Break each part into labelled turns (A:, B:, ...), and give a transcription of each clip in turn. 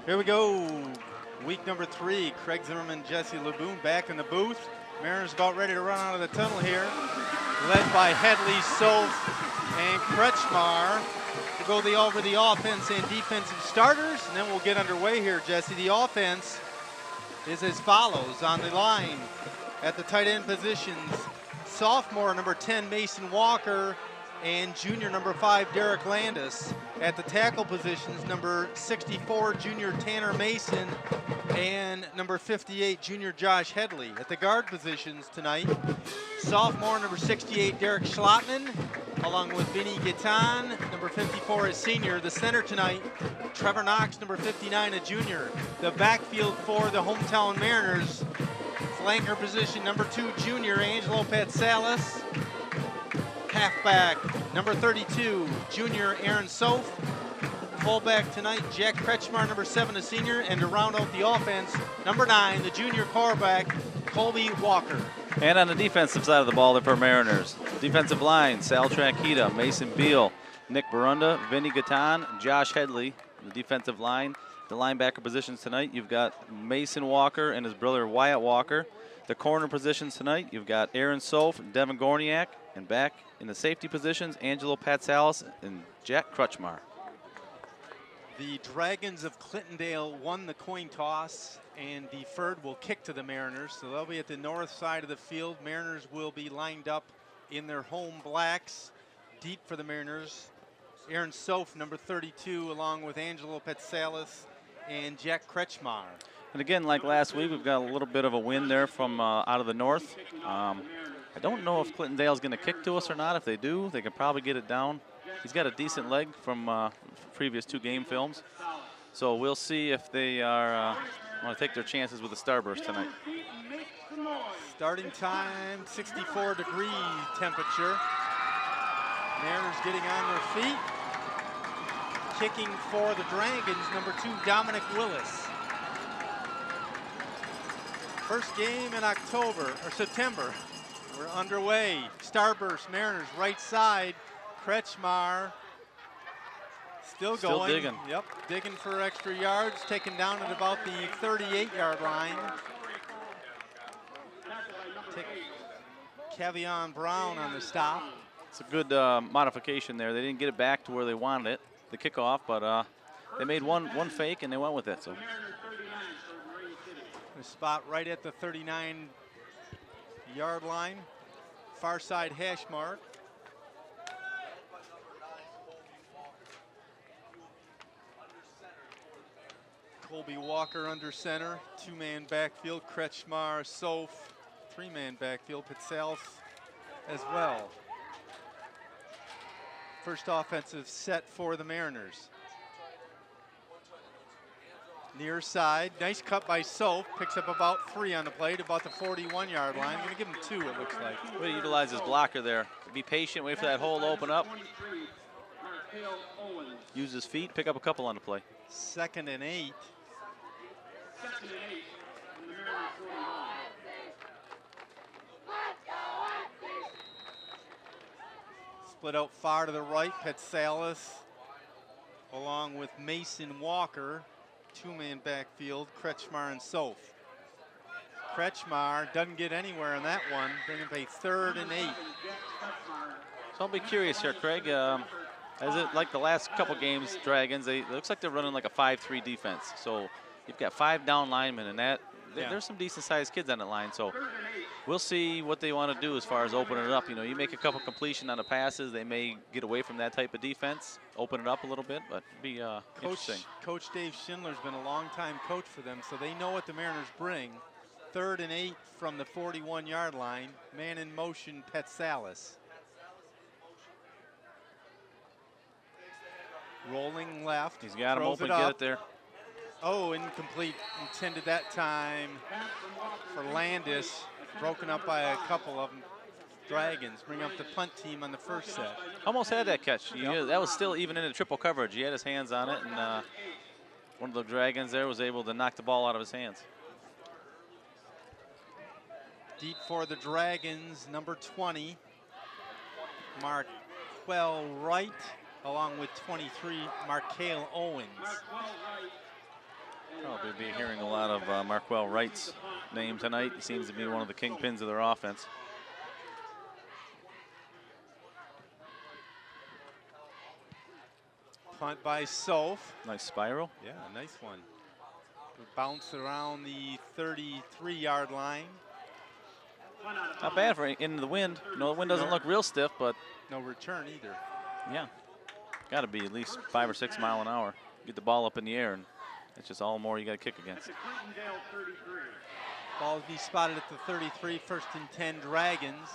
A: Here we go. Week number 3. Craig Zimmerman, Jesse LeBoon back in the booth. Mariners about ready to run out of the tunnel here. Led by Headley, Soph, and Kretschmar to go over the offense and defensive starters. And then we'll get underway here, Jesse. The offense is as follows on the line. At the tight end positions, sophomore number 10, Mason Walker, and junior number 5, Derek Landis. At the tackle positions, number 64, junior Tanner Mason, and number 58, junior Josh Headley. At the guard positions tonight, sophomore number 68, Derek Schlotman, along with Vinny Gaetan. Number 54 is senior. The center tonight, Trevor Knox, number 59, a junior. The backfield for the hometown Mariners, flanker position, number 2, junior Angelo Patsalis. Halfback, number 32, junior Aaron Soph. Fullback tonight, Jack Kretschmar, number 7, a senior. And to round out the offense, number 9, the junior quarterback, Colby Walker.
B: And on the defensive side of the ball, for Mariners, defensive line, Sal Tranquita, Mason Beal, Nick Barunda, Vinny Gaetan, Josh Headley. The defensive line, the linebacker positions tonight, you've got Mason Walker and his brother Wyatt Walker. The corner positions tonight, you've got Aaron Soph, Devin Gorniak, and back in the safety positions, Angelo Patsalis and Jack Kretschmar.
A: The Dragons of Clintondale won the coin toss and deferred will kick to the Mariners. So they'll be at the north side of the field. Mariners will be lined up in their home blacks. Deep for the Mariners, Aaron Soph, number 32, along with Angelo Patsalis and Jack Kretschmar.
B: And again, like last week, we've got a little bit of a wind there from out of the north. I don't know if Clintondale's going to kick to us or not. If they do, they can probably get it down. He's got a decent leg from previous 2 game films. So we'll see if they are want to take their chances with the starburst tonight.
A: Starting time, 64-degree temperature. Mariners getting on their feet. Kicking for the Dragons, number 2, Dominic Willis. First game in October, or September. We're underway. Starburst, Mariners, right side. Kretschmar still going.
B: Digging.
A: Yep, digging for extra yards. Taken down at about the 38-yard line. Cavion Brown on the stop.
B: It's a good modification there. They didn't get it back to where they wanted it, the kickoff, but they made one fake and they went with it. So
A: the spot right at the 39-yard line. Far side hash mark. Colby Walker under center. 2-man backfield. Kretschmar, Soph. 3-man backfield. Patsalis as well. First offensive set for the Mariners. Near side, nice cut by Soph, picks up about 3 on the play to about the 41-yard line. I'm gonna give him 2, it looks like.
B: Way to utilize his blocker there. Be patient, wait for that hole to open up. Use his feet, pick up a couple on the play.
A: 2nd and 8. Split out far to the right, Patsalis, along with Mason Walker. 2-man backfield, Kretschmar and Soph. Kretschmar doesn't get anywhere on that one, bringing up a 3rd and 8.
B: So I'll be curious here, Craig. Is it like the last couple games, Dragons? It looks like they're running like a 5-3 defense. So you've got 5 down linemen, and there's some decent-sized kids on that line. So we'll see what they want to do as far as opening it up. You know, you make a couple completion on the passes, they may get away from that type of defense, open it up a little bit, but it'd be interesting.
A: Coach Dave Schindler's been a long-time coach for them, so they know what the Mariners bring. 3rd and 8 from the 41-yard line. Man in motion, Patsalis. Rolling left.
B: He's got him open, get it there.
A: Oh, incomplete. Intended that time for Landis. Broken up by a couple of them. Dragons bring up the punt team on the first set.
B: Almost had that catch.
A: Yep.
B: That was still even in the triple coverage. He had his hands on it, and one of the Dragons there was able to knock the ball out of his hands.
A: Deep for the Dragons, number 20, Marquell Wright, along with 23, Markale Owens.
B: Probably be hearing a lot of Marquell Wright's name tonight. He seems to be one of the kingpins of their offense.
A: Punt by Soph.
B: Nice spiral.
A: Yeah, nice one. Bounced around the 33-yard line.
B: Not bad for into the wind. No, the wind doesn't look real stiff, but
A: no return either.
B: Yeah, got to be at least 5 or 6 mile an hour. Get the ball up in the air, and it's just all more you got to kick against.
A: Ball will be spotted at the 33, 1st and 10 Dragons.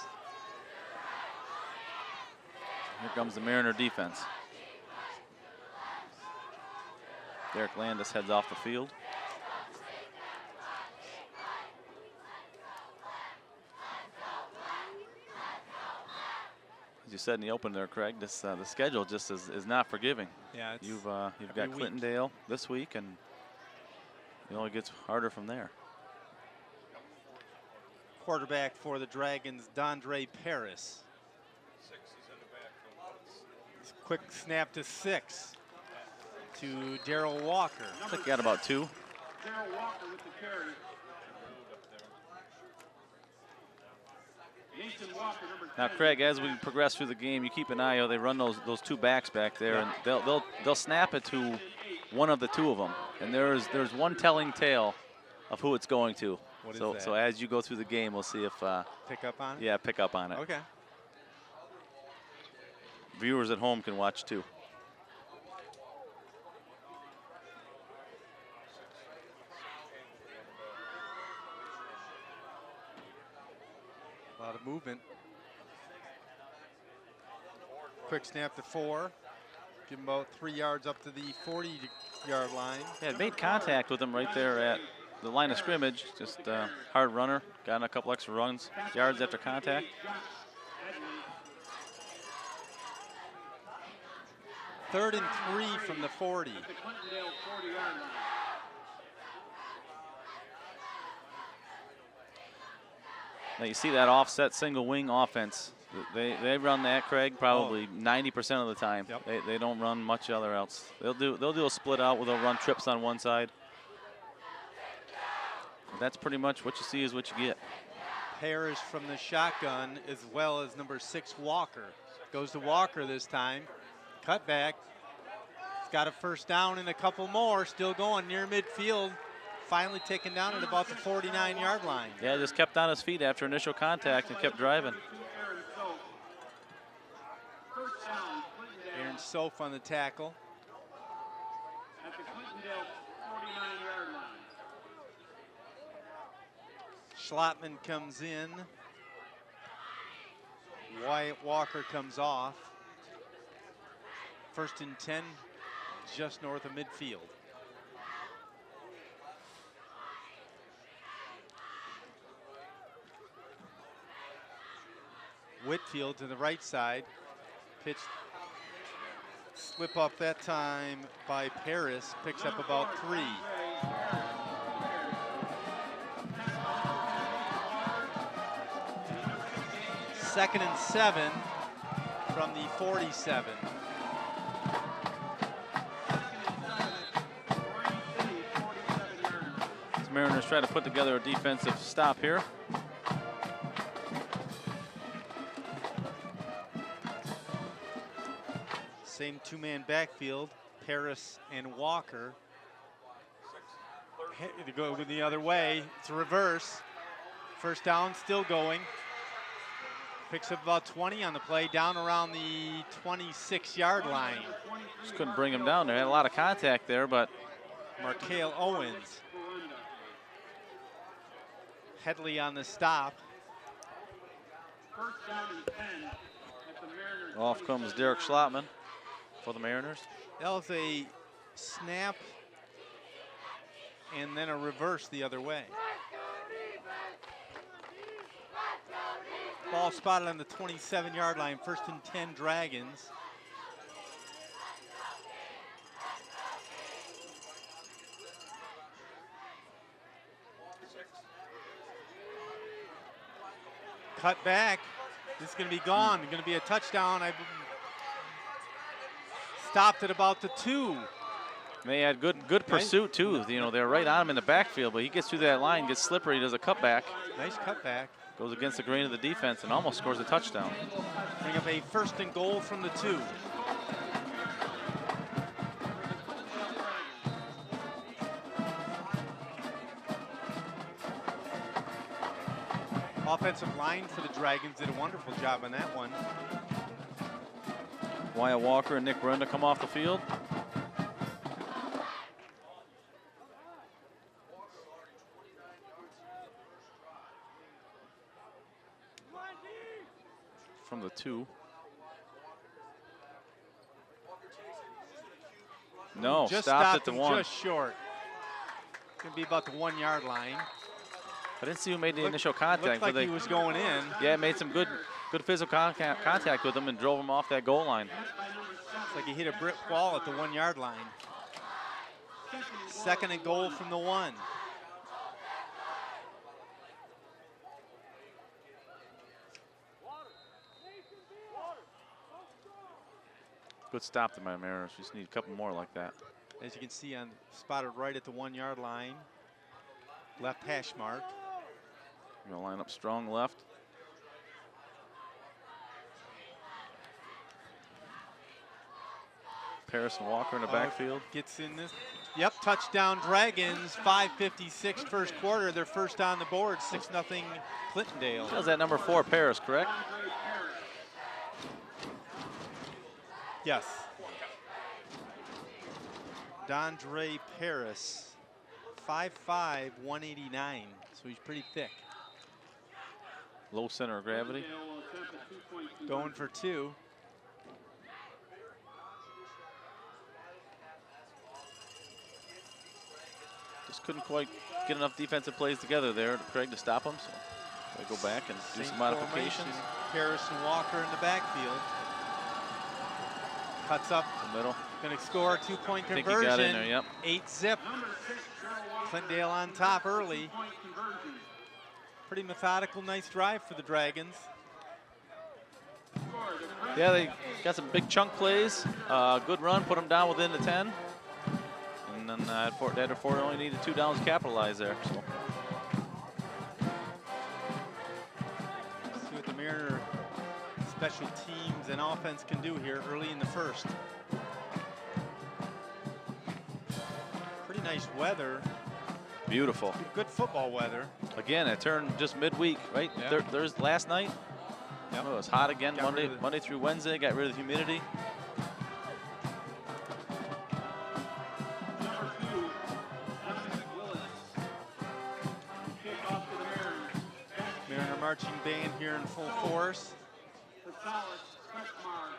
B: Here comes the Mariner defense. Derek Landis heads off the field. As you said in the open there, Craig, this the schedule just is not forgiving.
A: Yeah,
B: you've got Clintondale this week, and it only gets harder from there.
A: Quarterback for the Dragons, Dondre Paris. Quick snap to 6 to Daryl Walker.
B: I think he got about 2.
C: Daryl Walker with the carry.
B: Now, Craig, as we progress through the game, you keep an eye on. They run those 2 backs back there, and they'll snap it to one of the 2 of them. And there's one telling tale of who it's going to.
A: What is that?
B: So as you go through the game, we'll see if
A: pick up on it.
B: Yeah, pick up on it.
A: Okay.
B: Viewers at home can watch too.
A: A lot of movement. Quick snap to 4. Give him about 3 yards up to the 40-yard line.
B: Yeah, it made contact with him right there at the line of scrimmage. Just hard runner. Got a couple extra runs, yards after contact.
A: Third and 3 from the 40.
B: Now you see that offset single wing offense. They run that, Craig, probably 90% of the time.
A: Yep.
B: They don't run much other else. They'll do a split out where they'll run trips on one side. But that's pretty much what you see is what you get.
A: Parrish from the shotgun, as well as number 6 Walker. Goes to Walker this time. Cut back. He's got a first down and a couple more. Still going near midfield. Finally taken down at about the 49-yard line.
B: Yeah, just kept on his feet after initial contact and kept driving.
A: Aaron Soph on the tackle.
C: At the Clintondale 49-yard line.
A: Schlottman comes in. Wyatt Walker comes off. 1st and 10, just north of midfield. Whitfield to the right side. Pitch slip up that time by Paris. Picks up about 3. Second and 7 from the 47.
B: The Mariners try to put together a defensive stop here.
A: Same 2-man backfield, Paris and Walker. To go the other way, it's a reverse. First down, still going. Picks up about 20 on the play, down around the 26-yard line.
B: Just couldn't bring him down there. Had a lot of contact there, but
A: Markale Owens. Headley on the stop.
C: First down and 10 at the Mariners.
B: off comes Derek Schlottman for the Mariners.
A: That was a snap and then a reverse the other way. Ball spotted on the 27-yard line, 1st and 10 Dragons. Cut back. This is going to be gone. Going to be a touchdown. I stopped at about the 2.
B: And they had good pursuit too. You know, they're right on him in the backfield, but he gets through that line, gets slippery, does a cutback.
A: Nice cutback.
B: Goes against the grain of the defense and almost scores a touchdown.
A: Bring up a 1st and goal from the 2. Offensive line for the Dragons did a wonderful job on that one.
B: Wyatt Walker and Nick Brenda come off the field. From the 2. No,
A: Just
B: stopped
A: stopped
B: at the
A: him
B: 1.
A: just short. It's going to be about the 1-yard line.
B: I didn't see who made the initial contact.
A: Looked like
B: but
A: he was going in.
B: Yeah, made some good physical contact with him and drove him off that goal line.
A: It's like he hit a brick wall at the 1-yard line. 2nd and goal from the 1.
B: Good stop to my Mariners. We just need a couple more like that.
A: As you can see, spotted right at the 1-yard line. Left hash mark.
B: Gonna line up strong left. Paris and Walker in the backfield.
A: Gets in this. Yep, touchdown Dragons. 5:56 first quarter. They're first on the board. 6-0 Clintondale.
B: That was that number 4 Paris, correct?
A: Yes. Dondre Paris. 5'5", 189. So he's pretty thick.
B: Low center of gravity.
A: Going for 2.
B: Just couldn't quite get enough defensive plays together there, Craig, to stop him. So they go back and do
A: Same
B: some modifications.
A: formation. Paris and Walker in the backfield. Cuts up.
B: The middle.
A: Going to score a 2-point
B: I think
A: conversion.
B: he got in there, yep.
A: 8-zip. Clintondale on top early. Pretty methodical, nice drive for the Dragons.
B: Yeah, they got some big chunk plays. Good run, put them down within the 10. And then at Fort only needed 2 downs to capitalize there. So.
A: See what the Mariner special teams and offense can do here early in the 1st. Pretty nice weather.
B: Beautiful.
A: Good football weather.
B: Again, it turned just midweek, right?
A: Yeah.
B: There's last night.
A: Yep.
B: It was hot again
A: Got rid of the-
B: Monday through Wednesday. Got rid of the humidity.
C: Number 2, Dominic Willis. Kick off to the Mariners.
A: Mariner marching band here in full force.
C: Gonzalez, Kretschmar,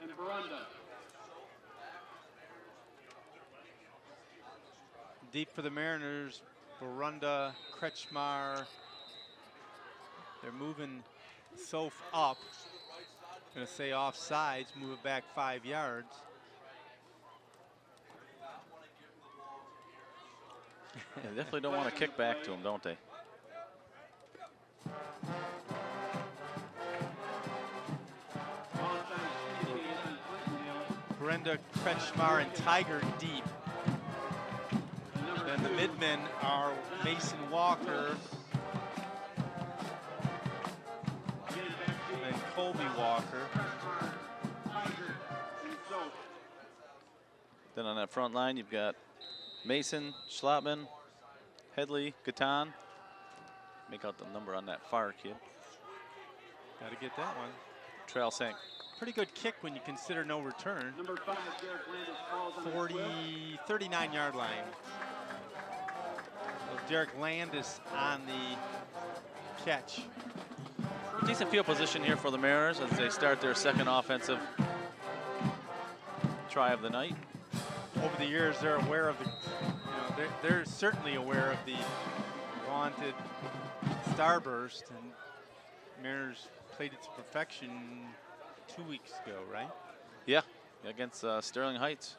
C: and Barunda.
A: Deep for the Mariners. Barunda, Kretschmar. They're moving Soph up. Gonna say offsides, move it back 5 yards.
B: They definitely don't want to kick back to him, don't they?
A: Brenda, Kretschmar, and Tiger deep. And the midmen are Mason Walker and Colby Walker.
B: Then on that front line, you've got Mason, Schlotman, Headley, Gatan. Make out the number on that far kid.
A: Got to get that one.
B: Trail Sank.
A: Pretty good kick when you consider no return.
C: Number 5, Derek Landis falls on
A: 40, 39-yard line. So Derek Landis on the catch.
B: Decent field position here for the Mariners as they start their 2nd offensive try of the night.
A: Over the years, they're aware of the, they're certainly aware of the vaunted starburst, and Mariners played it to perfection 2 weeks ago, right?
B: Yeah, against Sterling Heights.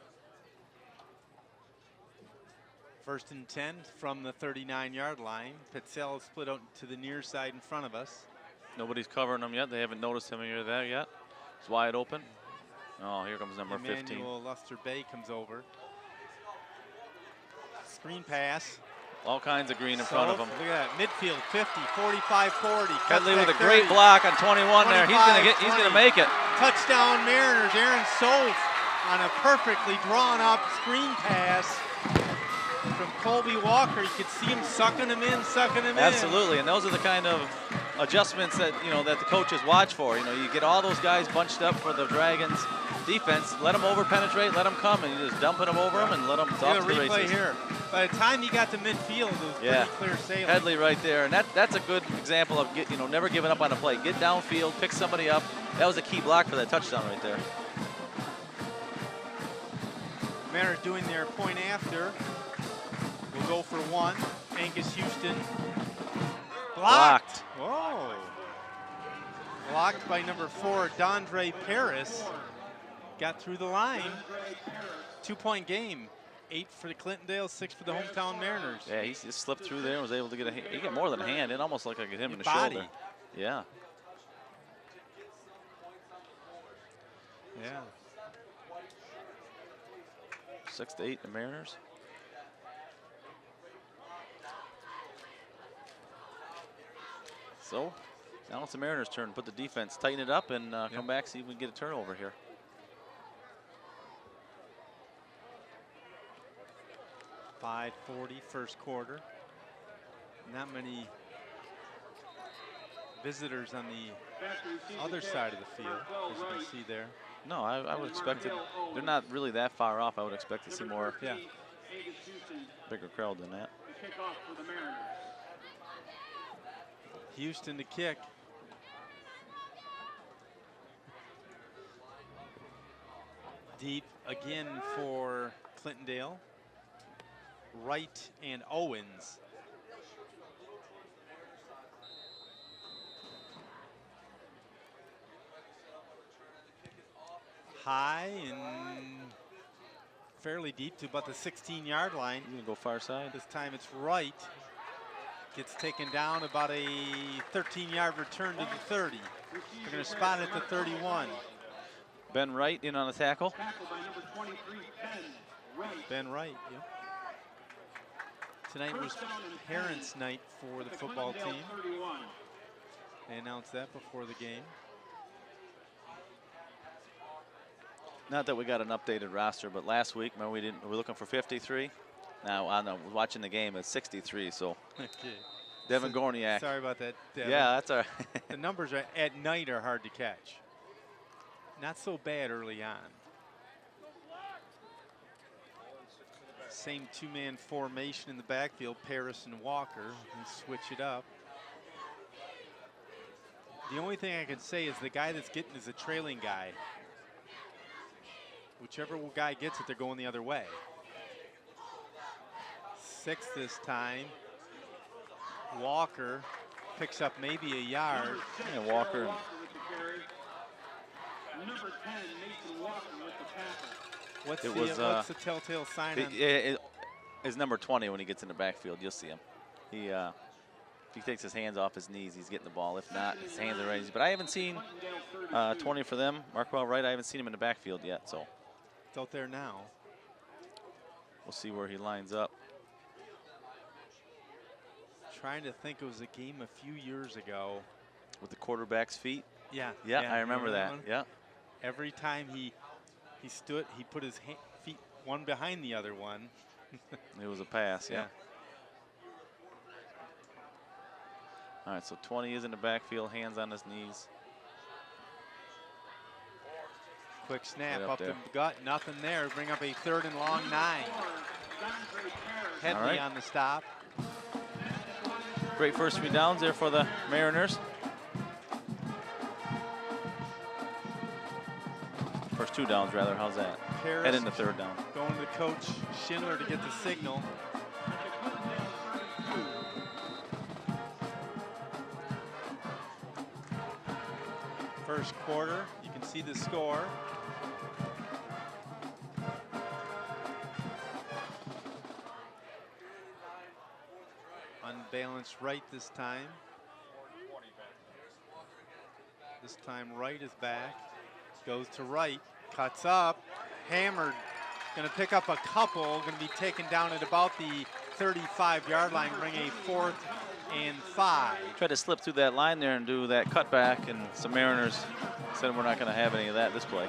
A: 1st and 10 from the 39-yard line. Pitzel split out to the near side in front of us.
B: Nobody's covering him yet. They haven't noticed him here there yet. It's wide open. Oh, here comes number 15.
A: Emmanuel Luster Bay comes over. Screen pass.
B: All kinds of green in front of him.
A: Look at that. Midfield 50, 45, 40.
B: Headley with a great block on 21 there. He's gonna make it.
A: Touchdown Mariners. Aaron Solf on a perfectly drawn up screen pass from Colby Walker. You could see him sucking him in.
B: Absolutely, and those are the kind of adjustments that that the coaches watch for. You get all those guys bunched up for the Dragons defense. Let them over penetrate, let them come, and you just dumping them over them and let them off to the races.
A: Replay here. By the time he got to midfield, it was pretty clear sailing.
B: Headley right there, and that's a good example of never giving up on a play. Get downfield, pick somebody up. That was a key block for that touchdown right there.
A: Mariners doing their point after. We'll go for one. Angus Houston. Blocked. Whoa. Blocked by number 4, Dondre Paris. Got through the line. 2-point game. 8 for the Clintondale, 6 for the hometown Mariners.
B: Yeah, he just slipped through there and was able to get he got more than a hand. It almost looked like I hit him in the
A: body.
B: shoulder. Yeah.
A: Yeah.
B: 6-8, the Mariners. So now it's the Mariners' turn. Put the defense, tighten it up, and come back, see if we can get a turnover here.
A: .540 first quarter. Not many visitors on the other side of the field, as you can see there.
B: No, I would expect it. They're not really that far off. I would expect to see more, bigger crowd than that.
A: Houston to kick. Deep again for Clintondale. Wright and Owens. High and fairly deep to about the 16-yard line.
B: You gonna go far side?
A: This time it's Wright. Gets taken down, about a 13-yard return to the 30. They're going to spot it at the 31.
B: Ben Wright in on the tackle.
A: Ben Wright, yep. Tonight was parents' night for the football team. They announced that before the game.
B: Not that we got an updated roster, but last week, remember we were looking for 53. Now on watching the game, it's 63. So
A: Okay.
B: Devin Gorniak.
A: Sorry about that, Devin.
B: Yeah, that's all right.
A: The numbers at night are hard to catch. Not so bad early on. Same two-man formation in the backfield, Paris and Walker. And switch it up. The only thing I can say is the guy that's getting is a trailing guy. Whichever guy gets it, they're going the other way. 6 this time. Walker picks up maybe a yard.
B: Yeah, Walker.
C: Number 10, Mason Walker with the tackle.
A: What's the telltale sign on?
B: Is number 20 when he gets in the backfield. You'll see him. If he takes his hands off his knees, he's getting the ball. If not, his hands are raised. But I haven't seen 20 for them. Markwell Wright, I haven't seen him in the backfield yet. So
A: it's out there now.
B: We'll see where he lines up.
A: Trying to think, it was a game a few years ago.
B: With the quarterback's feet?
A: Yeah.
B: Yeah, I remember that. Yeah.
A: Every time he stood, he put his feet one behind the other one.
B: It was a pass, yeah. All right, so 20 is in the backfield, hands on his knees.
A: Quick snap
B: Right
A: up
B: there.
A: the gut, nothing there. Bring up a 3rd and long 9. Headley on the stop.
B: Great first 3 downs there for the Mariners. First 2 downs, rather. How's that?
A: Paris
B: Head into 3rd down.
A: going to Coach Schindler to get the signal. First quarter, you can see the score. Unbalanced right this time. This time Wright is back. Goes to Wright. Cuts up, hammered. Going to pick up a couple. Going to be taken down at about the 35-yard line. Bring a 4th and 5.
B: Tried to slip through that line there and do that cutback, and some Mariners said we're not going to have any of that this play.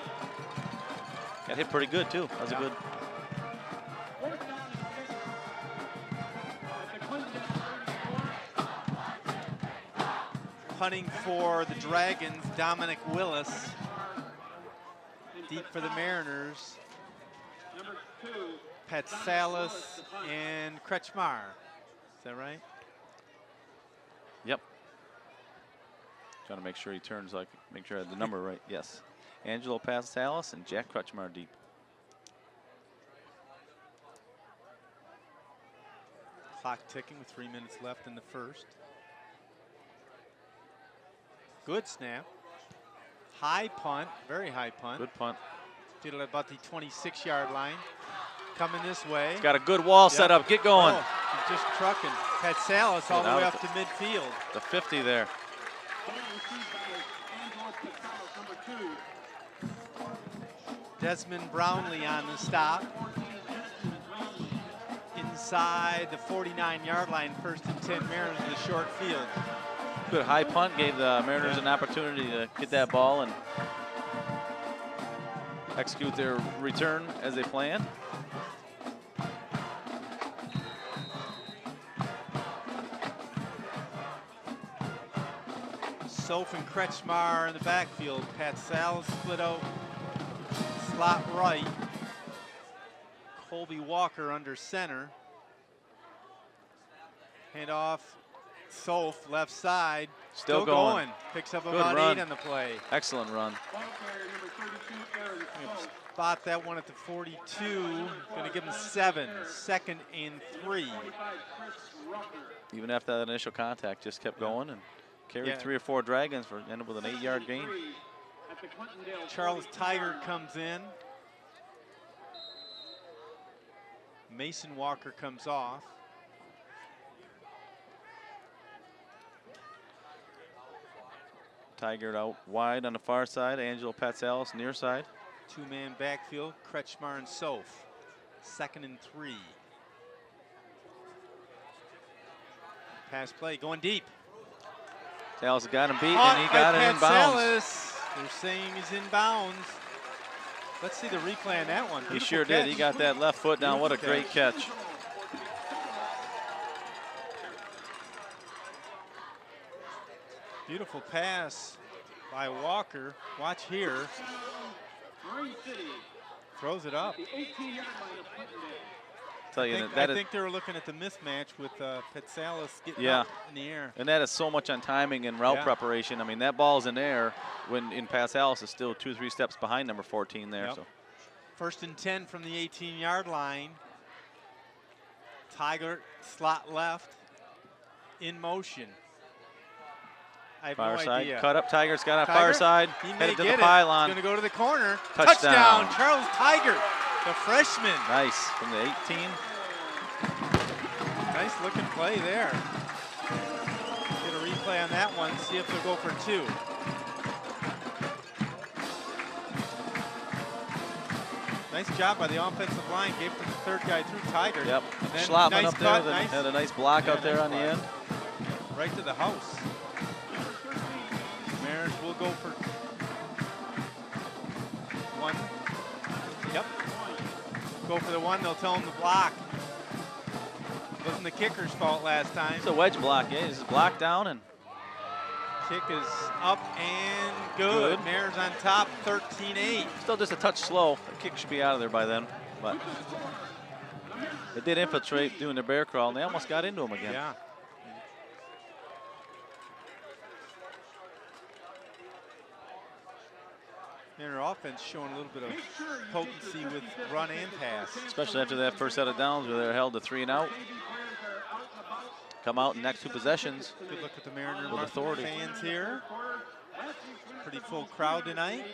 B: Got hit pretty good too. That was a good.
C: Fourth down and 6 at the Clintondale 34.
A: Punting for the Dragons, Dominic Willis. Deep for the Mariners,
C: Number 2.
A: Petsalis and Kretschmar. Is that right?
B: Yep. Trying to make sure he turns, like, make sure I had the number right. Yes. Angelo Passalis and Jack Kretschmar deep.
A: Clock ticking with 3 minutes left in the first. Good snap. High punt, very high punt.
B: Good punt.
A: Did it about the 26-yard line. Coming this way.
B: He's got a good wall set up. Get going.
A: Oh, he's just trucking. Petsalis all the way up to midfield.
B: The 50 there.
C: Ball received by Angelo Petsalis, number 2.
A: Desmond Brownlee on the stop. Inside the 49-yard line, 1st and 10 Mariners in the short field.
B: Good high punt, gave the Mariners an opportunity to get that ball and execute their return as they planned.
A: Soph and Kretschmar in the backfield. Petsalis split out slot right. Colby Walker under center. Hand off. Soph left side.
B: Still going.
A: Picks up
B: Good
A: about
B: run.
A: 8 on the play.
B: Excellent run.
C: Ball carrier number 32, Aaron Smoke.
A: Spot that one at the 42. Going to give him 7. 2nd and 3.
C: 45, Chris Rucker.
B: Even after that initial contact, just kept going and carried
A: Yeah.
B: 3 or 4 Dragons for ended with an 8-yard gain.
C: 73 at the Clintondale
A: Charles
C: 42
A: Tiger
C: yard line.
A: comes in. Mason Walker comes off.
B: Tiger out wide on the far side. Angelo Petsalis near side.
A: 2-man backfield. Kretschmar and Soph. 2nd and 3. Pass play going deep.
B: Petsalis got him beat,
A: Caught
B: and he got
A: by
B: it in bounds.
A: Petsalis. They're saying he's in bounds. Let's see the replay on that one.
B: He
A: Beautiful
B: sure did.
A: catch.
B: He got that left foot down. What a
A: Beautiful
B: great catch.
A: Beautiful pass by Walker. Watch here.
C: Marine City
A: Throws it up.
C: at the 18-yard line of Clintondale.
B: Tell you
A: I
B: that
A: think they were looking at the mismatch with Petsalis getting
B: Yeah.
A: up in the air.
B: and that is so much on timing and route
A: Yeah.
B: preparation. I mean, that ball's in air when in Passalis is still 2 or 3 steps behind number 14 there.
A: Yep.
B: So
A: 1st and 10 from the 18-yard line. Tiger slot left in motion. I have
B: far
A: no
B: side,
A: idea.
B: cut up. Tiger's got a
A: Tiger,
B: far side,
A: he may
B: headed to
A: get
B: the
A: it.
B: pylon.
A: He's going to go to the corner.
B: Touchdown.
A: Charles Tiger, the freshman.
B: Nice from the 18.
A: Nice looking play there. Get a replay on that one. See if they'll go for 2. Nice job by the offensive line. Gave it to the 3rd guy through Tiger.
B: Yep.
A: And then
B: Schlottman
A: nice
B: up there
A: cut,
B: with
A: nice.
B: had a nice block
A: Yeah,
B: out there
A: nice
B: on the
A: block.
B: end.
A: Right to the house. Mariners will go for 1. Yep. Go for the 1. They'll tell him to block. Wasn't the kicker's fault last time.
B: It's a wedge block. Yeah, he's blocked down and
A: Kick is up and good. Mariners on top, 13-8.
B: still just a touch slow. The kick should be out of there by then, but they did infiltrate doing their bear crawl, and they almost got into him again.
A: Yeah. Mariner offense showing a little bit of potency with run and pass.
B: Especially after that first set of downs where they're held to 3 and out. Come out in the next 2 possessions.
A: Good look at the Mariner
B: With authority.
A: fans here. Pretty full crowd tonight.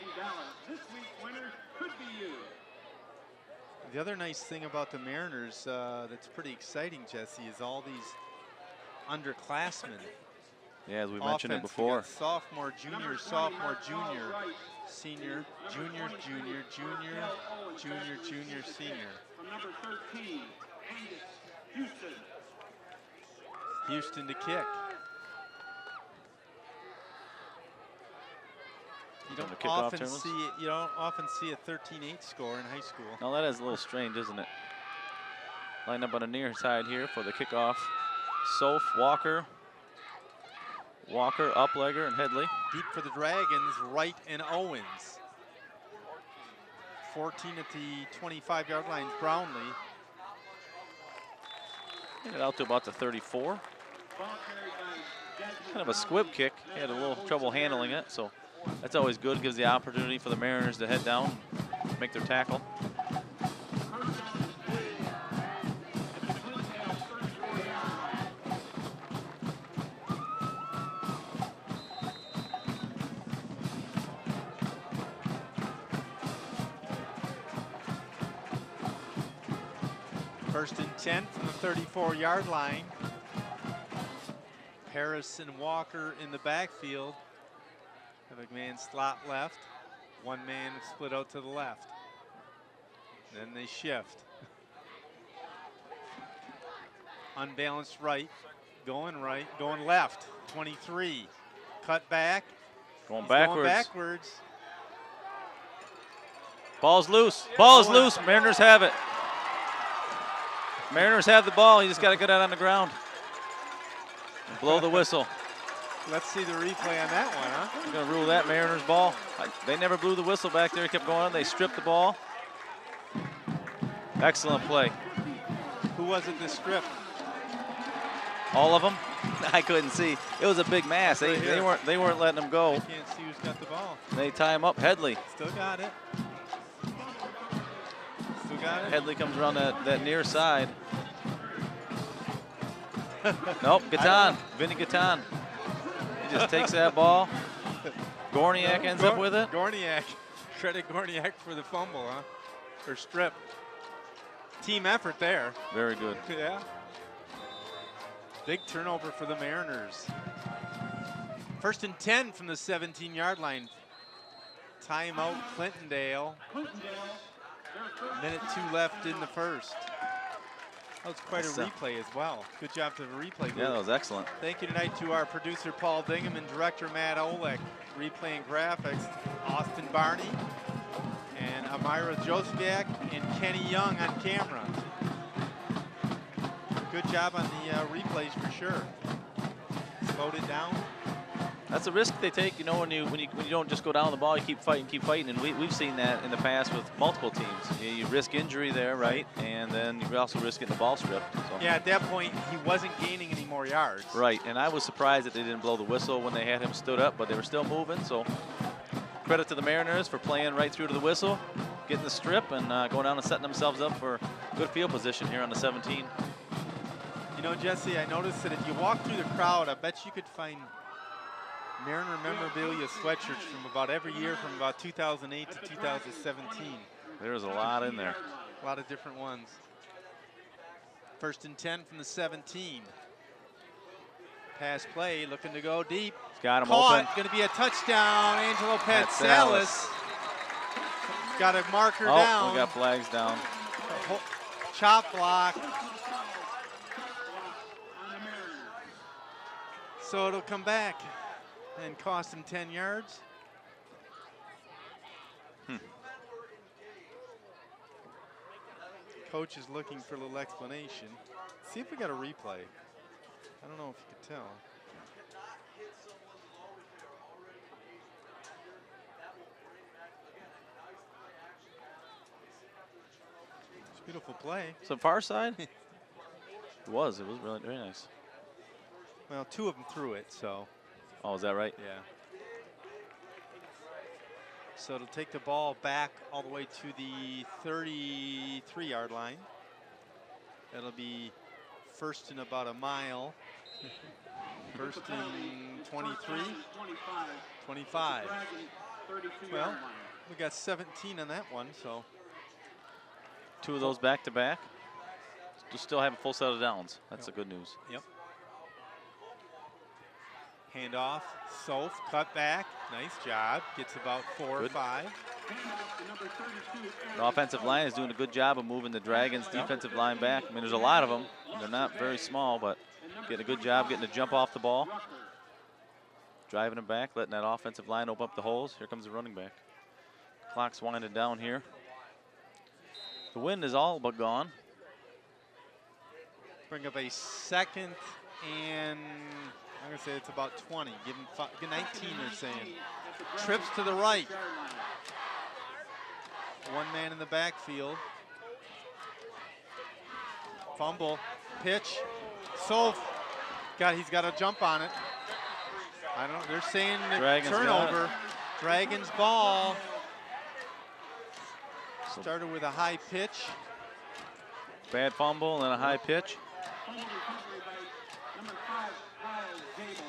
A: The other nice thing about the Mariners that's pretty exciting, Jesse, is all these underclassmen.
B: Yeah, as we mentioned it
A: Offense, we
B: before.
A: got sophomore, junior, sophomore, junior. Senior, junior, junior, junior, junior, junior, senior.
C: From number 13, Angus Houston.
A: Houston to kick. You
B: On
A: don't
B: the kickoff
A: often
B: tournaments?
A: see a 13-8 score in high school.
B: Now that is a little strange, isn't it? Lined up on the near side here for the kickoff. Soph, Walker, Uplegger, and Headley.
A: Deep for the Dragons, Wright and Owens. 14 at the 25-yard line, Brownlee.
B: Get it out to about the 34. Kind of a squib kick. He had a little trouble handling it, so that's always good. Gives the opportunity for the Mariners to head down, make their tackle.
A: First and 10 from the 34-yard line. Harris and Walker in the backfield. Have a man slot left. One man split out to the left. Then they shift. Unbalanced right, going left. 23. Cut back.
B: Going
A: He's
B: backwards.
A: Going backwards.
B: Ball's loose. Ball's loose. Mariners have it. Mariners have the ball. He just got to get out on the ground. And blow the whistle.
A: Let's see the replay on that one, huh?
B: We're going to rule that Mariners ball. They never blew the whistle back there. He kept going on. They stripped the ball. Excellent play.
A: Who was it that stripped?
B: All of them? I couldn't see. It was a big mass.
A: Right
B: They weren't letting them go.
A: I can't see who's got the ball.
B: They tie him up. Headley.
A: Still got it. Still got it.
B: Headley comes around that near side. Nope, Gatan. Vinny Gatan. He just takes that ball. Gorniak ends up with it.
A: Gorniak. Credit Gorniak for the fumble, huh? Or strip. Team effort there.
B: Very good.
A: Yeah. Big turnover for the Mariners. First and 10 from the 17-yard line. Timeout, Clintondale. Minute 2 left in the first. That was quite a replay as well. Good job to the replay group.
B: Yeah, that was excellent.
A: Thank you tonight to our producer, Paul Bingham, and director, Matt Olek. Replay and graphics, Austin Barney, and Amira Josviak, and Kenny Young on camera. Good job on the replays for sure. Slowed it down.
B: That's a risk they take, you know, when you don't just go down the ball, you keep fighting, and we've seen that in the past with multiple teams. You risk injury there, right? And then you also risk getting the ball stripped. So.
A: Yeah, at that point, he wasn't gaining any more yards.
B: Right, and I was surprised that they didn't blow the whistle when they had him stood up, but they were still moving. So credit to the Mariners for playing right through to the whistle, getting the strip, and going down and setting themselves up for good field position here on the 17.
A: You know, Jesse, I noticed that if you walk through the crowd, I bet you could find Mariner memorabilia sweatshirts from about every year from about 2008 to 2017.
B: There's a lot in there.
A: A lot of different ones. First and 10 from the 17. Pass play, looking to go deep.
B: Got him
A: Caught,
B: open.
A: going to be a touchdown. Angelo Patsalis. Got a marker down.
B: Oh, we got flags down.
A: Chop block. So it'll come back and cost him 10 yards. Coach is looking for a little explanation. See if we got a replay. I don't know if you could tell. It's a beautiful play.
B: So far side? It was really very nice.
A: Well, 2 of them threw it, so.
B: Oh, is that right?
A: Yeah. So it'll take the ball back all the way to the 33-yard line. That'll be first in about a mile. First in 23? 25. Well, we got 17 on that one, so.
B: 2 of those back to back. Still have a full set of downs. That's the good news.
A: Yep. Handoff, Soph, cut back, nice job. Gets about 4 or
B: Good.
A: 5.
B: The offensive line is doing a good job of moving the Dragons' defensive line back. I mean, there's a lot of them. They're not very small, but getting a good job getting a jump off the ball. Driving them back, letting that offensive line open up the holes. Here comes the running back. Clock's winding down here. The wind is all but gone.
A: Bring up a 2nd and I'm going to say it's about 20. Give him 19, they're saying. Trips to the right. One man in the backfield. Fumble, pitch. Soph, he's got a jump on it. I don't know, they're saying the
B: Dragons
A: turnover. Dragons ball. Started with a high pitch.
B: Bad fumble and a high pitch.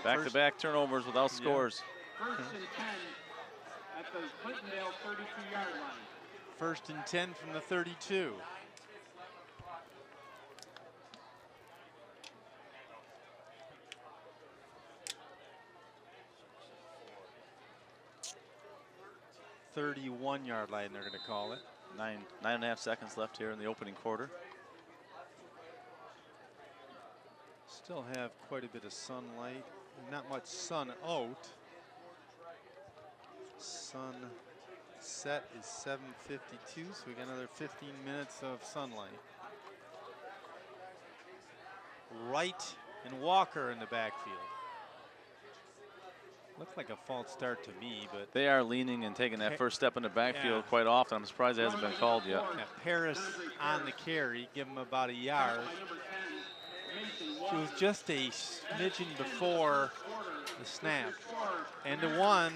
B: Back-to-back turnovers without scores.
C: First and 10 at the Clintondale 32-yard line.
A: First and 10 from the 32. "31-yard line," they're going to call it.
B: 9.5 seconds left here in the opening quarter.
A: Still have quite a bit of sunlight. Not much sun out. Sunset is 7:52, so we got another 15 minutes of sunlight. Wright and Walker in the backfield. Looks like a false start to me, but
B: They are leaning and taking that first step in the backfield quite often. I'm surprised it hasn't been called yet.
A: yeah, Paris on the carry, give him about a yard. It was just a smidgen before the snap. And the 1,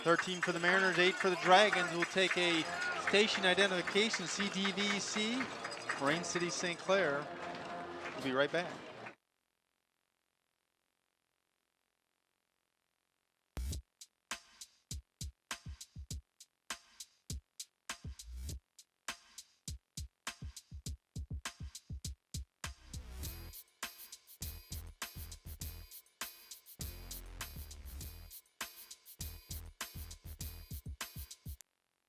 A: 13 for the Mariners, 8 for the Dragons. We'll take a station identification, CDVC, Marine City, St. Clair. We'll be right back.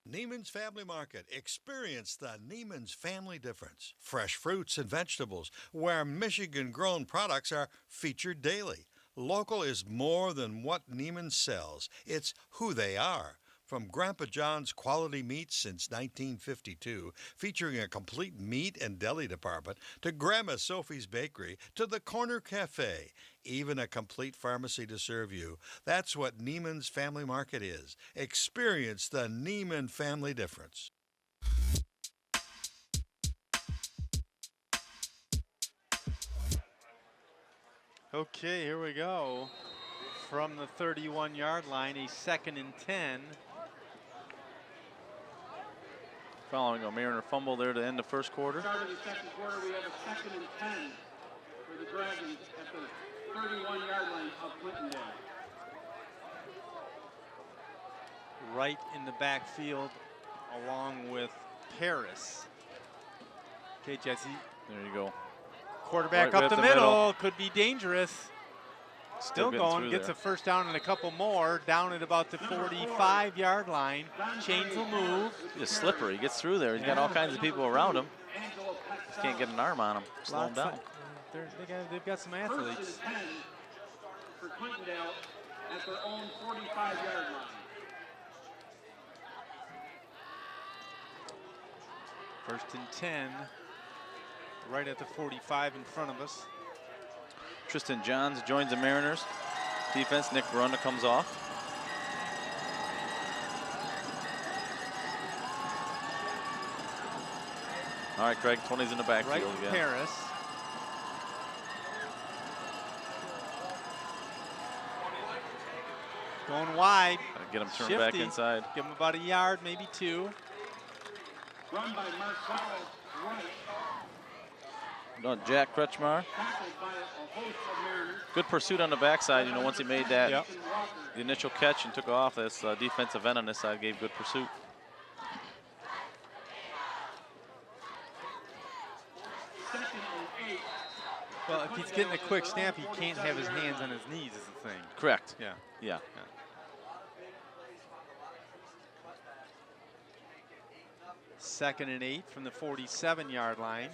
D: Neiman's Family Market. Experience the Neiman's family difference. Fresh fruits and vegetables, where Michigan-grown products are featured daily. Local is more than what Neiman's sells. It's who they are. From Grandpa John's quality meats since 1952, featuring a complete meat and deli department, to Grandma Sophie's Bakery, to the Corner Cafe, even a complete pharmacy to serve you. That's what Neiman's Family Market is. Experience the Neiman family difference.
A: Okay, here we go. From the 31-yard line, a 2nd and 10.
B: Following a Mariner fumble there to end the first quarter.
C: Start of the second quarter, we have a 2nd and 10 for the Dragons at the 31-yard line of Clintondale.
A: Right in the backfield, along with Paris. Okay, Jesse.
B: There you go.
A: Quarterback
B: Right
A: up the
B: the
A: middle. Could be dangerous. Still
B: getting
A: going,
B: through
A: gets
B: there.
A: a first down and a couple more, down at about the 45-yard line. Chains will move.
B: He's slippery. He gets through there. He's got all kinds of people around him. Just can't get an arm on him. Slow him down.
A: They've got some athletes.
C: First and 10 for Clintondale at their own 45-yard line.
A: First and 10, right at the 45 in front of us.
B: Tristan Johns joins the Mariners. Defense, Nick Barunda comes off. All right, Craig, 20's in the backfield
A: Right,
B: again.
A: Paris. Going wide.
B: Gotta get him turned back
A: Shifty.
B: inside.
A: Give him about a yard, maybe 2.
C: Run by Marcellus Wright,
B: No, Jack Kretschmar.
C: tackled by a host of Mariners.
B: Good pursuit on the backside. You know, once he made that
A: Yep.
B: the initial catch and took off, this defensive end on this side gave good pursuit.
C: Second and 8.
A: Well, if he's getting a quick snap, he can't have his hands on his knees is the thing.
B: Correct.
A: Yeah.
B: Yeah.
A: Second and 8 from the 47-yard line.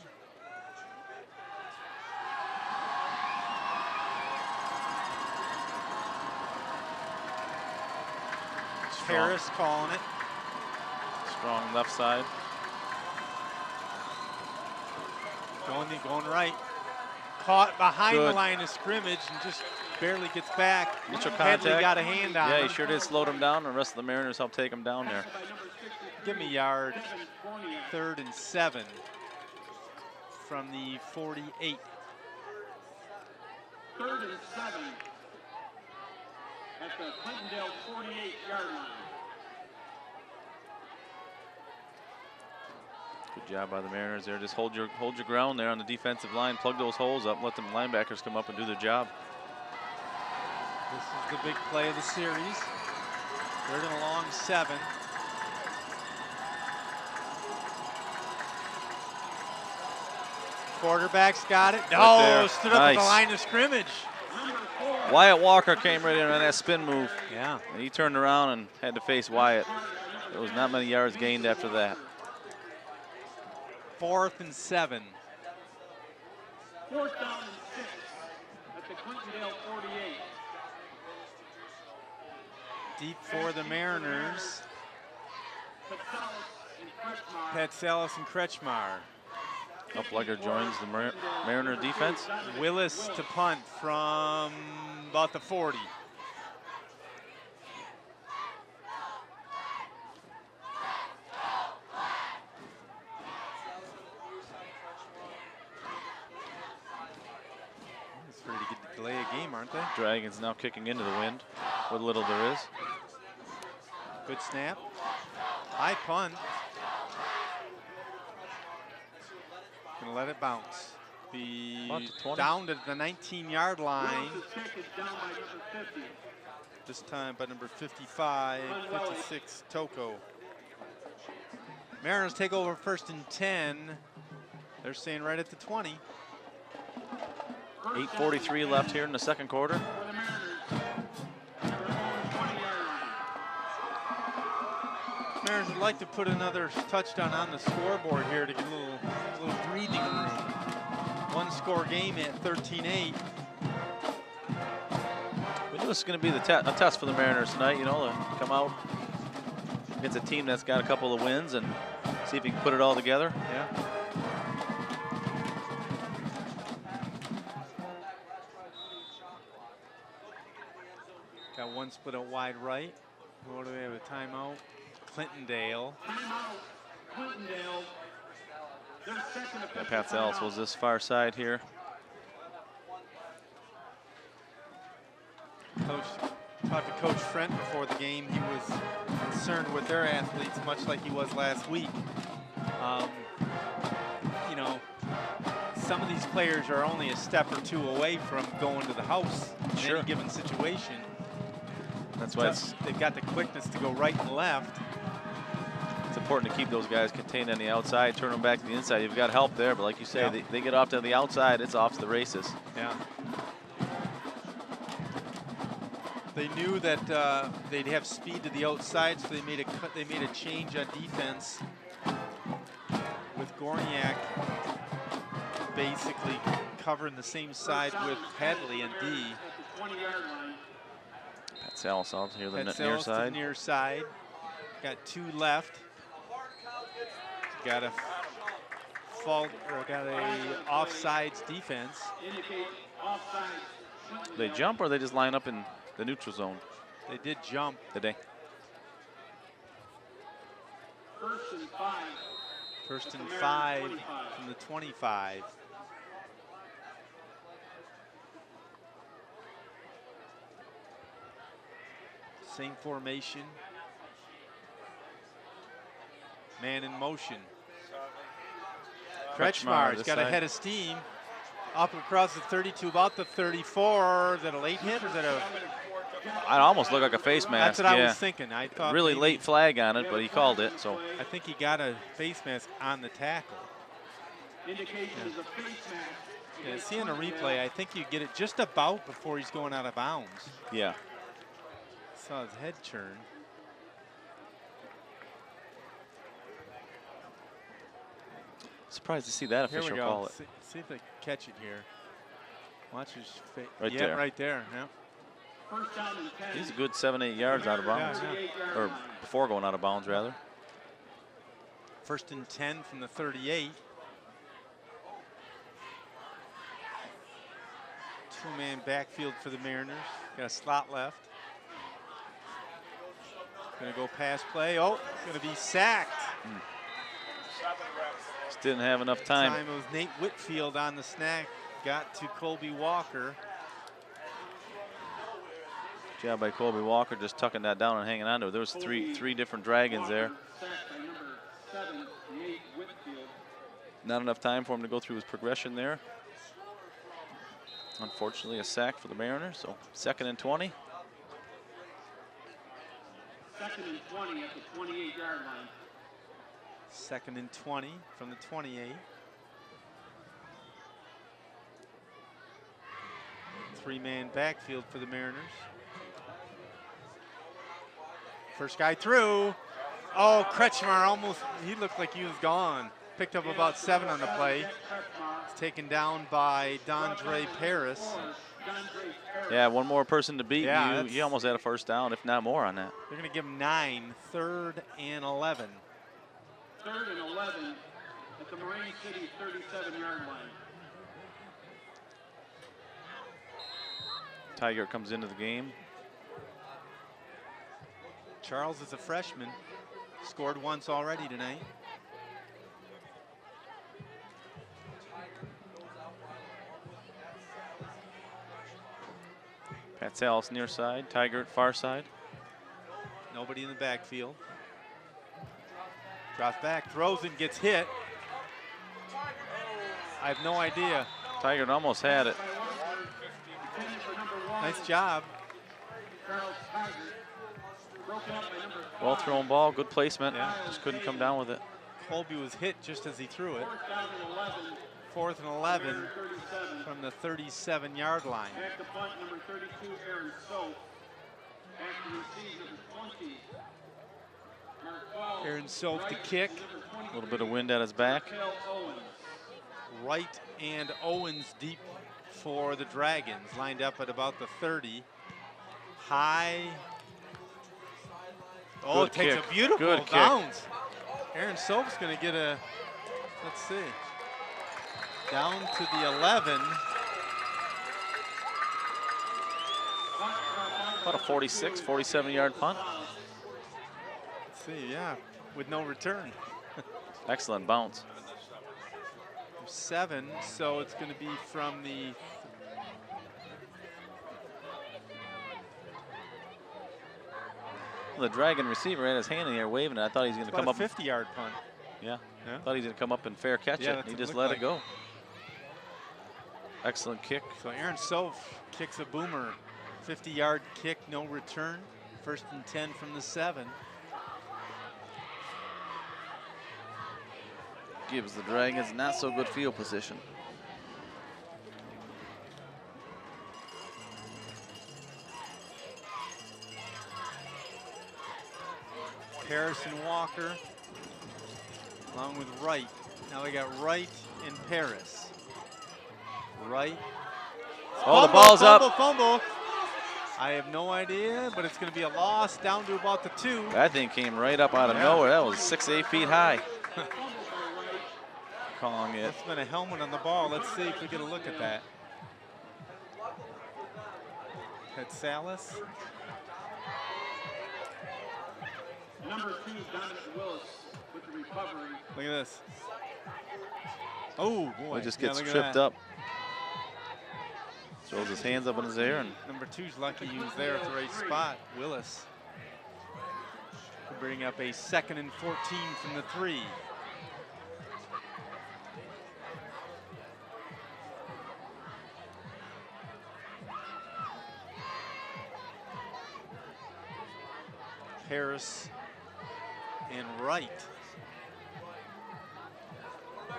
A: Harris calling it.
B: Strong left side.
A: Going right. Caught behind the
B: Good.
A: line of scrimmage and just barely gets back.
B: Initial
A: Headley
B: contact.
A: got a hand on
B: Yeah,
A: him.
B: he sure did slowed him down, and the rest of the Mariners helped take him down there.
A: Give me a yard. 3rd and 7 from the 48.
C: 3rd and 7 at the Clintondale 48-yard line.
B: Good job by the Mariners there. Just hold your ground there on the defensive line. Plug those holes up. Let them linebackers come up and do their job.
A: This is the big play of the series. 3rd and a long 7. Quarterback's got it. No,
B: there.
A: stood up at the
B: Nice.
A: line of scrimmage.
B: Wyatt Walker came right in on that spin move,
A: Yeah.
B: and he turned around and had to face Wyatt. There was not many yards gained after that.
A: 4th and 7.
C: 4th down and 6 at the Clintondale 48.
A: Deep for the Mariners.
C: Patsalis and Kretschmar.
A: Patsalis and Kretschmar.
B: Uplegger joins the Mariner defense.
A: Willis to punt from about the 40. It's ready to get to delay a game, aren't they?
B: Dragons now kicking into the wind. What little there is.
A: Good snap. High punt. Gonna let it bounce. Be
B: About to 20.
A: down to the 19-yard line.
C: Willis is taken down by number 50.
A: This time by number 55, 56, Toko. Mariners take over 1st and 10. They're staying right at the 20.
B: 8:43 left here in the second quarter.
C: For the Mariners. 20-yard line.
A: Mariners would like to put another touchdown on the scoreboard here to get a little breathing room. One-score game at 13-8.
B: We knew this was going to be a test for the Mariners tonight, you know, to come out against a team that's got a couple of wins and see if he can put it all together.
A: Yeah. Got one split out wide right. What do we have, a timeout? Clintondale.
C: Timeout. Clintondale. Their second
B: Yeah,
C: official
B: Patsalis
C: timeout.
B: was this far side here.
A: Coach talked to Coach Frent before the game. He was concerned with their athletes, much like he was last week. You know, some of these players are only a step or two away from going to the house in
B: Sure.
A: any given situation.
B: That's why it's
A: They've got the quickness to go right and left.
B: important to keep those guys contained on the outside, turn them back to the inside. You've got help there, but like you say,
A: Yeah.
B: they get off to the outside, it's off to the races.
A: Yeah. They knew that they'd have speed to the outside, so they made a change on defense with Gorniak basically covering the same side with Headley and D.
C: At the 20-yard line.
B: Patsalis out here, the near
A: Patsalis to the
B: side.
A: near side. Got 2 left. Got a offsides defense.
C: Indicate offside.
B: They jump or they just line up in the neutral zone
A: They did jump.
B: today?
C: 1st and 5.
A: 1st and 5 from the 25. Same formation. Man in motion. Kretschmar's
B: this
A: got a
B: side.
A: head of steam. Up across the 32, about the 34. Is that a late hit or is that a?
B: It almost looked like a face mask.
A: That's what I
B: yeah.
A: was thinking. I thought
B: Really
A: maybe-
B: late flag on it, but he called it. So
A: I think he got a face mask on the tackle.
C: Indication is a face mask.
A: Yeah, seeing a replay, I think you get it just about before he's going out of bounds.
B: Yeah.
A: Saw his head turn.
B: Surprised to see that
A: Here
B: official
A: we go.
B: call it.
A: See if they catch it here. Watch his face.
B: Right
A: yeah,
B: there.
A: right there. Yeah.
C: First down and 10.
B: He's a good 7-8 yards out of bounds.
A: Yeah.
B: Or before going out of bounds, rather.
A: First and 10 from the 38. Two-man backfield for the Mariners. Got a slot left. Gonna go pass play. Oh, gonna be sacked.
B: Just didn't have enough time.
A: It was Nate Whitfield on the snack. Got to Colby Walker.
B: Job by Colby Walker, just tucking that down and hanging on to it. There was three different Dragons there.
C: Sacked by number 7, Nate Whitfield.
B: Not enough time for him to go through his progression there. Unfortunately, a sack for the Mariners. So 2nd and 20.
C: 2nd and 20 at the 28-yard line.
A: 2nd and 20 from the 28. Three-man backfield for the Mariners. First guy through. Oh, Kretschmar almost, he looked like he was gone. Picked up about 7 on the play. It's taken down by Dondre Paris.
B: Yeah, one more person to beat.
A: Yeah,
B: You almost had a first down, if not more on that.
A: They're going to give him 9, 3rd and 11.
C: 3rd and 11 at the Marine City 37-yard line.
B: Tiger comes into the game.
A: Charles is a freshman. Scored once already tonight.
B: Pat Salas near side, Tiger at far side.
A: Nobody in the backfield. Drops back, throws and gets hit. I have no idea.
B: Tiger almost had it.
A: Nice job.
B: Well thrown ball, good placement.
A: Yeah.
B: Just couldn't come down with it.
A: Colby was hit just as he threw it. 4th and 11 from the 37-yard line.
C: Back to punt, number 32, Aaron Soap. Back to receive, number 20. Mark 12.
A: Aaron Soap to kick.
B: A little bit of wind at his back.
A: Wright and Owens deep for the Dragons. Lined up at about the 30. High. Oh,
B: Good
A: it takes
B: kick.
A: a beautiful
B: Good kick.
A: bounce. Aaron Soap's going to get a, let's see, down to the 11.
B: About a 46, 47-yard punt.
A: Let's see, yeah, with no return.
B: Excellent bounce.
A: 7, so it's going to be from the
B: The Dragon receiver had his hand in the air waving it. I thought he was going to come up.
A: 50-yard punt.
B: Yeah.
A: Yeah.
B: Thought he was going to come up and fair catch
A: Yeah,
B: it.
A: that's
B: He
A: what
B: just
A: it
B: let
A: looked
B: it go. Excellent kick.
A: So Aaron Soap kicks a boomer. 50-yard kick, no return. 1st and 10 from the 7.
B: Gives the Dragons not so good field position.
A: Harrison Walker, along with Wright. Now we got Wright and Paris. Wright.
B: Oh, the ball's up.
A: Fumble. I have no idea, but it's going to be a loss down to about the 2.
B: That thing came right up out of nowhere. That was 6, 8 feet high. Calling it.
A: Must have been a helmet on the ball. Let's see if we get a look at that. That's Salas.
C: Number 2, Dominic Willis with the recovery.
A: Look at this. Oh, boy.
B: He just gets
A: look at
B: tripped
A: that.
B: up. Throws his hands up in his air. And
A: Number 2's lucky he was there at the right spot. Willis. To bring up a 2nd and 14 from the 3. Harris and Wright.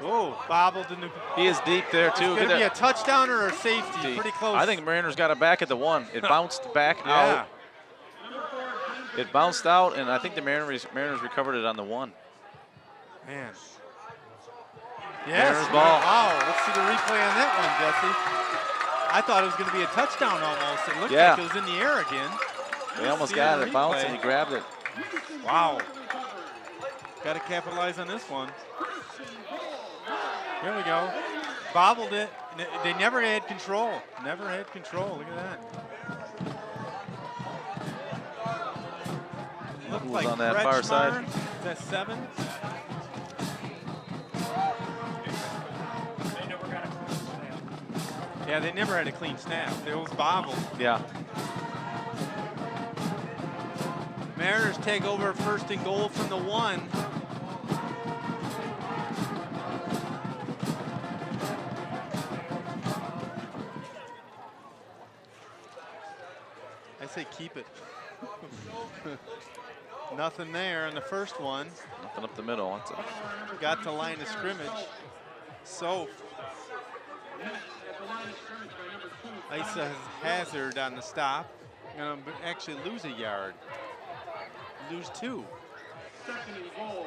A: Oh, bobbled in the.
B: He is deep there, too.
A: It's going to be a touchdown or a safety.
B: Deep.
A: Pretty close.
B: I think Mariners got it back at the 1. It bounced back
A: yeah.
B: out. It bounced out, and I think the Mariners recovered it on the 1.
A: Man. Yes.
B: Mariners ball.
A: Wow. Let's see the replay on that one, Jesse. I thought it was going to be a touchdown almost. It looked like it was in the air again.
B: They almost got it. It bounced, and he grabbed it.
A: Wow. Got to capitalize on this one. Here we go. Bobbled it. They never had control. Never had control. Look at that. Looked like
B: on that far side?
A: That's 7. Yeah, they never had a clean snap. It was bobbled.
B: Yeah.
A: Mariners take over 1st and goal from the 1. I say keep it. Nothing there in the first one.
B: Nothing up the middle.
A: Got to line of scrimmage. So Isa Hazard on the stop. Gonna actually lose a yard. Lose 2.
C: 2nd and goal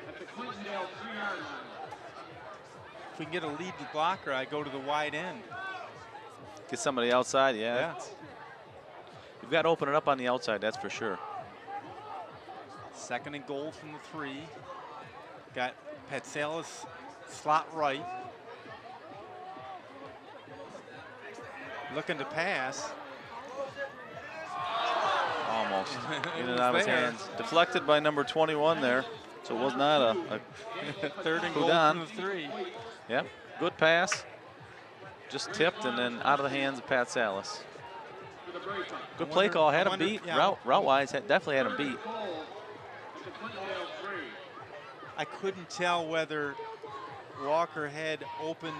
C: at the Clintondale 3-yard line.
A: If we can get a lead blocker, I go to the wide end.
B: Get somebody outside,
A: Yeah.
B: You've got to open it up on the outside, that's for sure.
A: 2nd and goal from the 3. Got Patsalis slot right. Looking to pass.
B: Almost. In
A: It
B: and out of
A: was
B: his
A: there.
B: hands. Deflected by number 21 there. So it was not a
A: 3rd and goal
B: Houdan.
A: from the 3.
B: yeah, good pass. Just tipped and then out of the hands of Pat Salas. Good play call. Had him beat.
A: Yeah.
B: Route-wise, definitely had him beat.
A: I couldn't tell whether Walker had open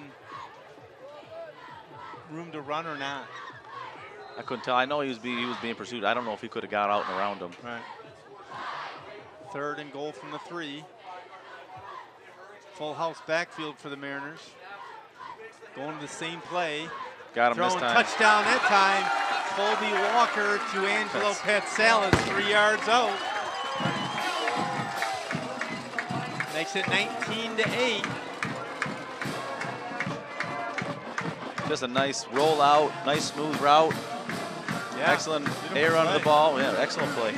A: room to run or not.
B: I couldn't tell. I know he was being pursued. I don't know if he could have got out and around him.
A: Right. 3rd and goal from the 3. Full house backfield for the Mariners. Going to the same play.
B: Got him this
A: Throwing
B: time.
A: touchdown that time. Colby Walker to Angelo Patsalis, 3 yards out. Makes it 19-8.
B: Just a nice rollout, nice smooth route.
A: Yeah,
B: Excellent
A: beautiful
B: air under the
A: play.
B: ball. Yeah, excellent play.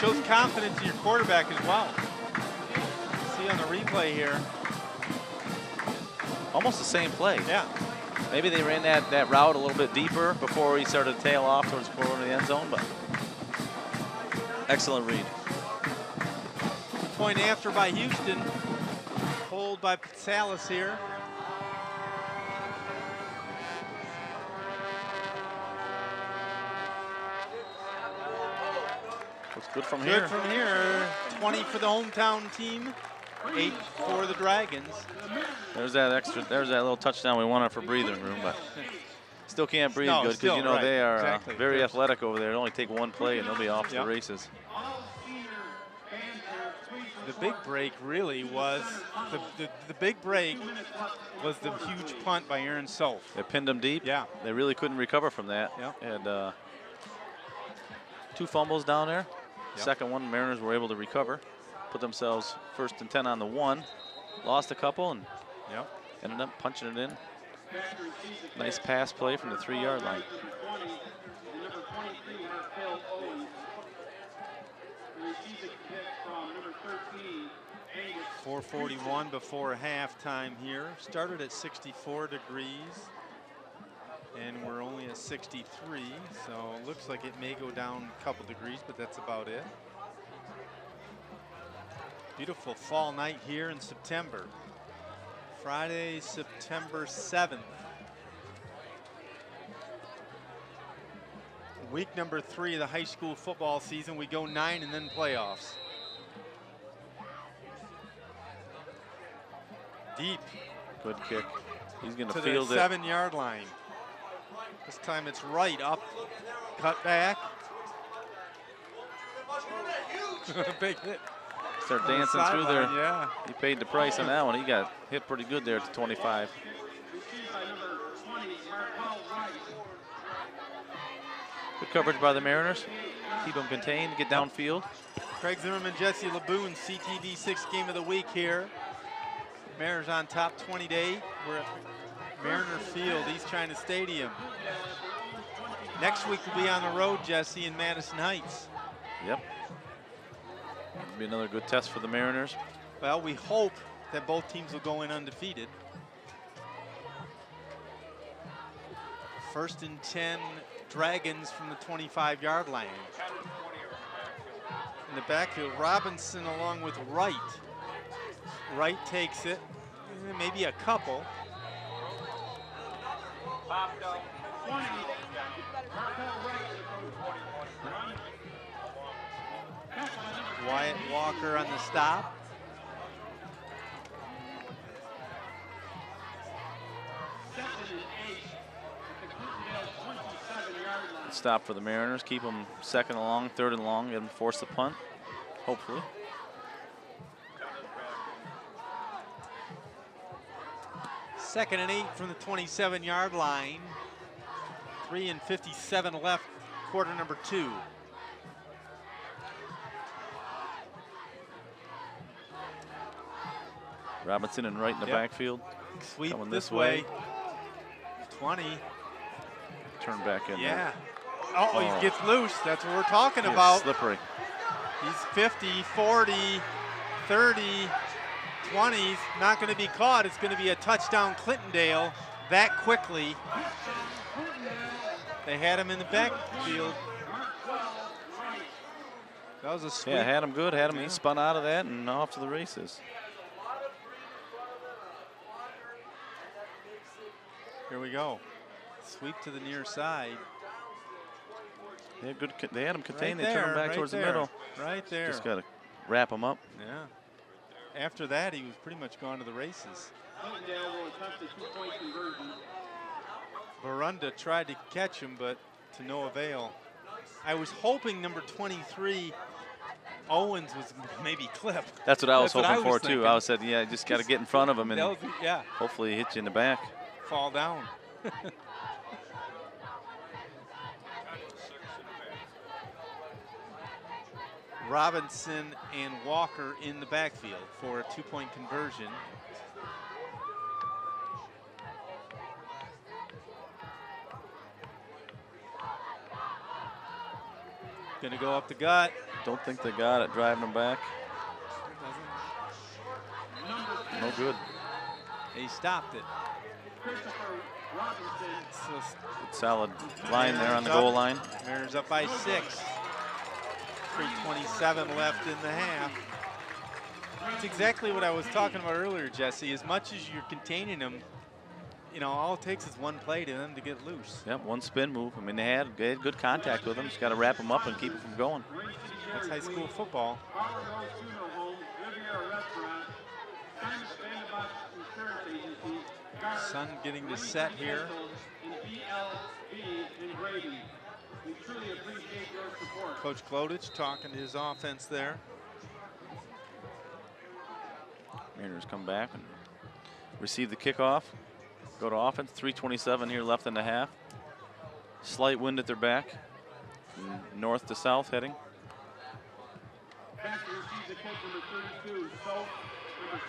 A: Shows confidence in your quarterback as well. See on the replay here.
B: Almost the same play.
A: Yeah.
B: Maybe they ran that route a little bit deeper before he started to tail off towards the corner of the end zone, but excellent read.
A: Point after by Houston. Hold by Salas here.
B: Looks good from
A: Good
B: here.
A: from here. 20 for the hometown team. 8 for the Dragons.
B: There's that little touchdown we wanted for breathing room, but still can't breathe
A: No,
B: good because
A: still,
B: you know
A: right,
B: they are
A: exactly.
B: very athletic over there. It'll only take one play and they'll be off to the races.
A: The big break really was the big break was the huge punt by Aaron Soph.
B: They pinned them deep.
A: Yeah.
B: They really couldn't recover from that.
A: Yep.
B: And 2 fumbles down there.
A: Yep.
B: Second one, Mariners were able to recover, put themselves 1st and 10 on the 1. Lost a couple and ended up punching it in. Nice pass play from the 3-yard line.
A: 4:41 before halftime here. Started at 64 degrees, and we're only at 63, so it looks like it may go down a couple degrees, but that's about it. Beautiful fall night here in September. Friday, September 7th. Week number 3 of the high school football season. We go 9 and then playoffs. Deep
B: Good kick. He's going
A: to
B: to
A: the
B: field it.
A: 7-yard line. This time it's right up, cut back. Big hit.
B: start dancing through there.
A: Sideline, yeah.
B: He paid the price on that one. He got hit pretty good there at the 25.
C: Received by number 20, Markel Wright.
B: Good coverage by the Mariners. Keep them contained, get downfield.
A: Craig Zimmerman, Jesse LeBoon, CTV 6 game of the week here. Mariners on top 20 to 8. We're at Mariner Field, East China Stadium. Next week we'll be on the road, Jesse, in Madison Heights.
B: Yep. It'll be another good test for the Mariners.
A: Well, we hope that both teams will go in undefeated. 1st and 10 Dragons from the 25-yard line. In the backfield, Robinson along with Wright. Wright takes it, maybe a couple.
C: Popped out 20. Markel Wright.
A: Wyatt Walker on the stop.
C: Second and 8 at the Clintondale 27-yard line.
B: Stop for the Mariners. Keep them 2nd and long, 3rd and long, and force the punt, hopefully.
A: Second and 8 from the 27-yard line. 3 and 57 left, quarter number 2.
B: Robinson and Wright in the
A: Yep.
B: backfield.
A: Sweep
B: Coming
A: this
B: this
A: way.
B: way.
A: 20.
B: Turn back in.
A: Yeah.
B: there.
A: Oh,
B: Oh.
A: he gets loose. That's what we're talking
B: He is
A: about.
B: slippery.
A: He's 50, 40, 30, 20s. Not going to be caught. It's going to be a touchdown Clintondale that quickly. They had him in the backfield. That was a sweep.
B: Yeah, had him good. Had him.
A: Yeah.
B: He spun out of that and off to the races.
A: Here we go. Sweep to the near side.
B: They had good. They had him contained.
A: Right
B: They turned him
A: there,
B: back
A: right
B: towards
A: there,
B: the middle.
A: Right there.
B: Just got to wrap him up.
A: Yeah. After that, he was pretty much gone to the races.
C: Clintondale will attempt a 2-point conversion.
A: Barunda tried to catch him, but to no avail. I was hoping number 23, Owens, was maybe clipped.
B: That's what I was
A: That's what
B: hoping
A: I was
B: for too.
A: thinking.
B: I said, yeah, just got to get in front of him and
A: That was- yeah,
B: hopefully hit you in the back.
A: fall down. Robinson and Walker in the backfield for a 2-point conversion. Gonna go up the gut.
B: Don't think they got it. Driving him back. No good.
A: They stopped it.
C: Christopher Robinson.
A: So
B: Good solid line there on the goal line.
A: Mariners up by 6. 3:27 left in the half. It's exactly what I was talking about earlier, Jesse. As much as you're containing them, you know, all it takes is one play to them to get loose.
B: Yep, one spin move. I mean, they had good contact with him. Just got to wrap him up and keep him from going.
A: That's high school football.
C: Power Rose Funeral Home, Riviera Restaurant, Simon Vanderbox Insurance Agency, Guard,
A: Sun getting to set here.
C: and BLB Engraving. We truly appreciate your support.
A: Coach Klodich talking to his offense there.
B: Mariners come back and receive the kickoff. Go to offense. 3:27 here left in the half. Slight wind at their back. From north to south heading.
C: Back to receive the kick, number 32, Soap, number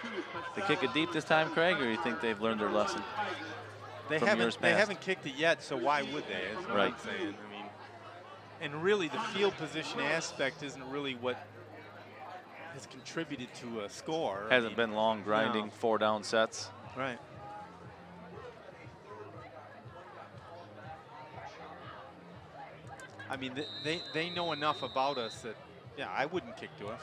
C: 2,
B: They kick it deep this time, Craig, or you think they've learned their lesson?
A: They
B: From years past.
A: haven't kicked it yet, so why would they? Is what I'm
B: Right.
A: saying. I mean, and really the field position aspect isn't really what has contributed to a score. I
B: Hasn't
A: mean,
B: been long grinding,
A: no.
B: 4 down sets.
A: Right. I mean, they know enough about us that, yeah, I wouldn't kick to us.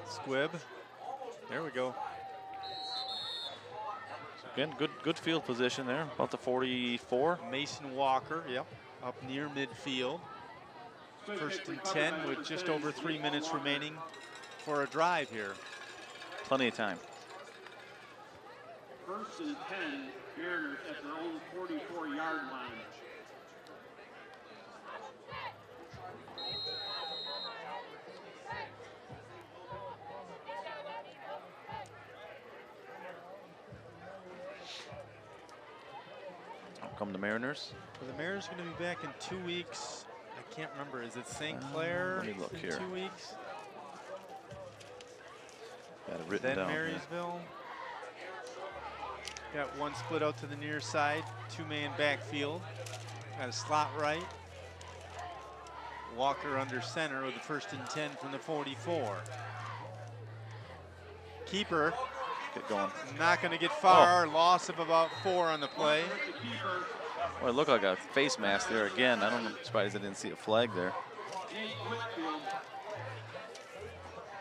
A: Squibb. There we go.
B: Again, good field position there, about the 44.
A: Mason Walker, yep, up near midfield. 1st and 10 with just over 3 minutes remaining for a drive here.
B: Plenty of time.
C: 1st and 10, Mariners at their own 44-yard line.
B: come the Mariners.
A: Well, the Mariners are going to be back in 2 weeks. I can't remember. Is it St. Clair
B: let me look
A: in
B: here.
A: 2 weeks?
B: Got it written
A: Then
B: down here.
A: Marysville. Got one split out to the near side, 2-man backfield. Got a slot right. Walker under center with the 1st and 10 from the 44. Keeper
B: Get going.
A: not going to get far. Loss of about 4 on the play.
B: Well, it looked like a face mask there again. I'm surprised I didn't see a flag there.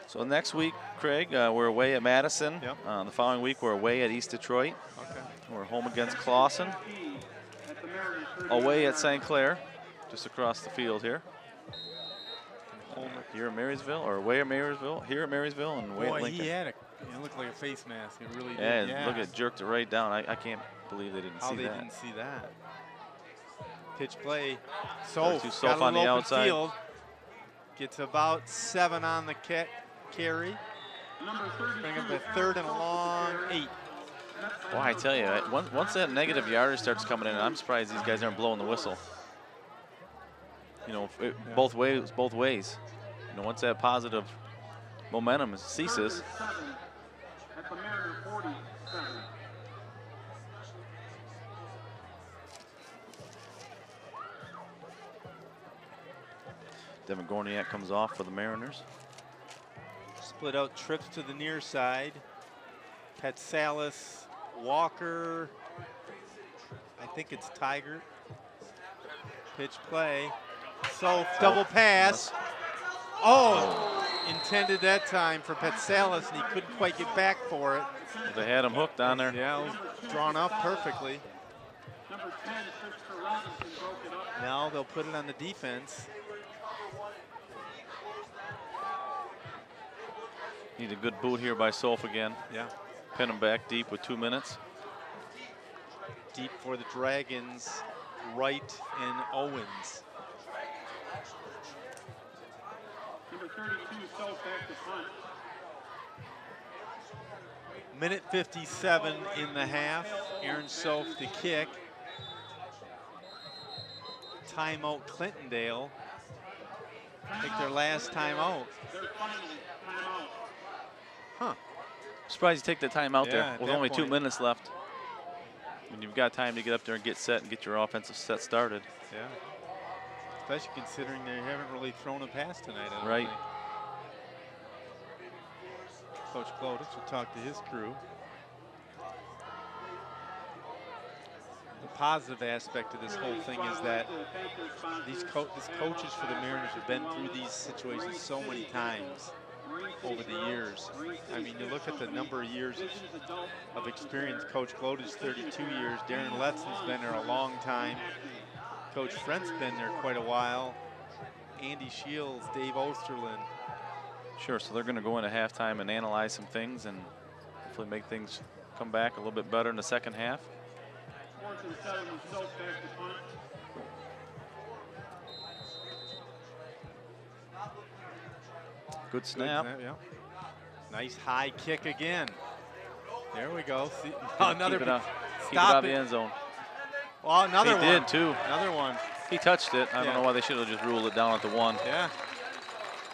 B: So next week, Craig, we're away at Madison.
A: Yep.
B: The following week, we're away at East Detroit.
A: Okay.
B: We're home against Clawson. Away at St. Clair, just across the field here. Here at Marysville, or away at Marysville, here at Marysville, and away at
A: Boy,
B: Lincoln.
A: he had it. It looked like a face mask. It really
B: Yeah,
A: did.
B: and look, it jerked it right down. I can't believe they didn't
A: How
B: see
A: they
B: that.
A: didn't see that. Pitch play. Soph
B: Soph
A: got a
B: on the
A: little open
B: outside.
A: field. Gets about 7 on the carry. Bring him to 3rd and a long 8.
B: Boy, I tell you, once that negative yardage starts coming in, I'm surprised these guys aren't blowing the whistle. You know, both ways. You know, once that positive momentum ceases.
C: At the Mariner 47.
B: Devin Gorniak comes off for the Mariners.
A: Split out trips to the near side. Petsalis, Walker. I think it's Tiger. Pitch play. So double pass. Oh, intended that time for Petsalis, and he couldn't quite get back for it.
B: They had him hooked on there.
A: Yeah, it was drawn up perfectly.
C: Number 10, Christopher Robinson broke it up.
A: Now they'll put it on the defense.
B: Need a good boot here by Soph again.
A: Yeah.
B: Pin him back deep with 2 minutes.
A: Deep for the Dragons, Wright and Owens.
C: Number 32, Soph back to punt.
A: Minute 57 in the half. Aaron Soph to kick. Timeout Clintondale. Take their last timeout.
C: Their final timeout.
A: Huh.
B: Surprised you take the time out
A: Yeah,
B: there
A: at
B: with
A: that
B: only 2
A: point.
B: minutes left. When you've got time to get up there and get set and get your offensive set started.
A: Yeah. Especially considering they haven't really thrown a pass tonight. I don't
B: Right.
A: think. Coach Clotis will talk to his crew. The positive aspect of this whole thing is that these coaches for the Mariners have been through these situations so many times over the years. I mean, you look at the number of years of experience. Coach Clotis, 32 years. Darren Letzon's been there a long time. Coach Frent's been there quite a while. Andy Shields, Dave Osterlin.
B: Sure, so they're going to go into halftime and analyze some things and hopefully make things come back a little bit better in the second half.
C: 4th and 7 with Soph back to punt.
B: Good snap.
A: Yeah. Nice high kick again. There we go. See,
B: Keep it out
A: Stop
B: of the end zone.
A: Well, another
B: He
A: one.
B: did too.
A: Another one.
B: He touched it. I
A: Yeah.
B: don't know why they should have just ruled it down at the 1.
A: Yeah.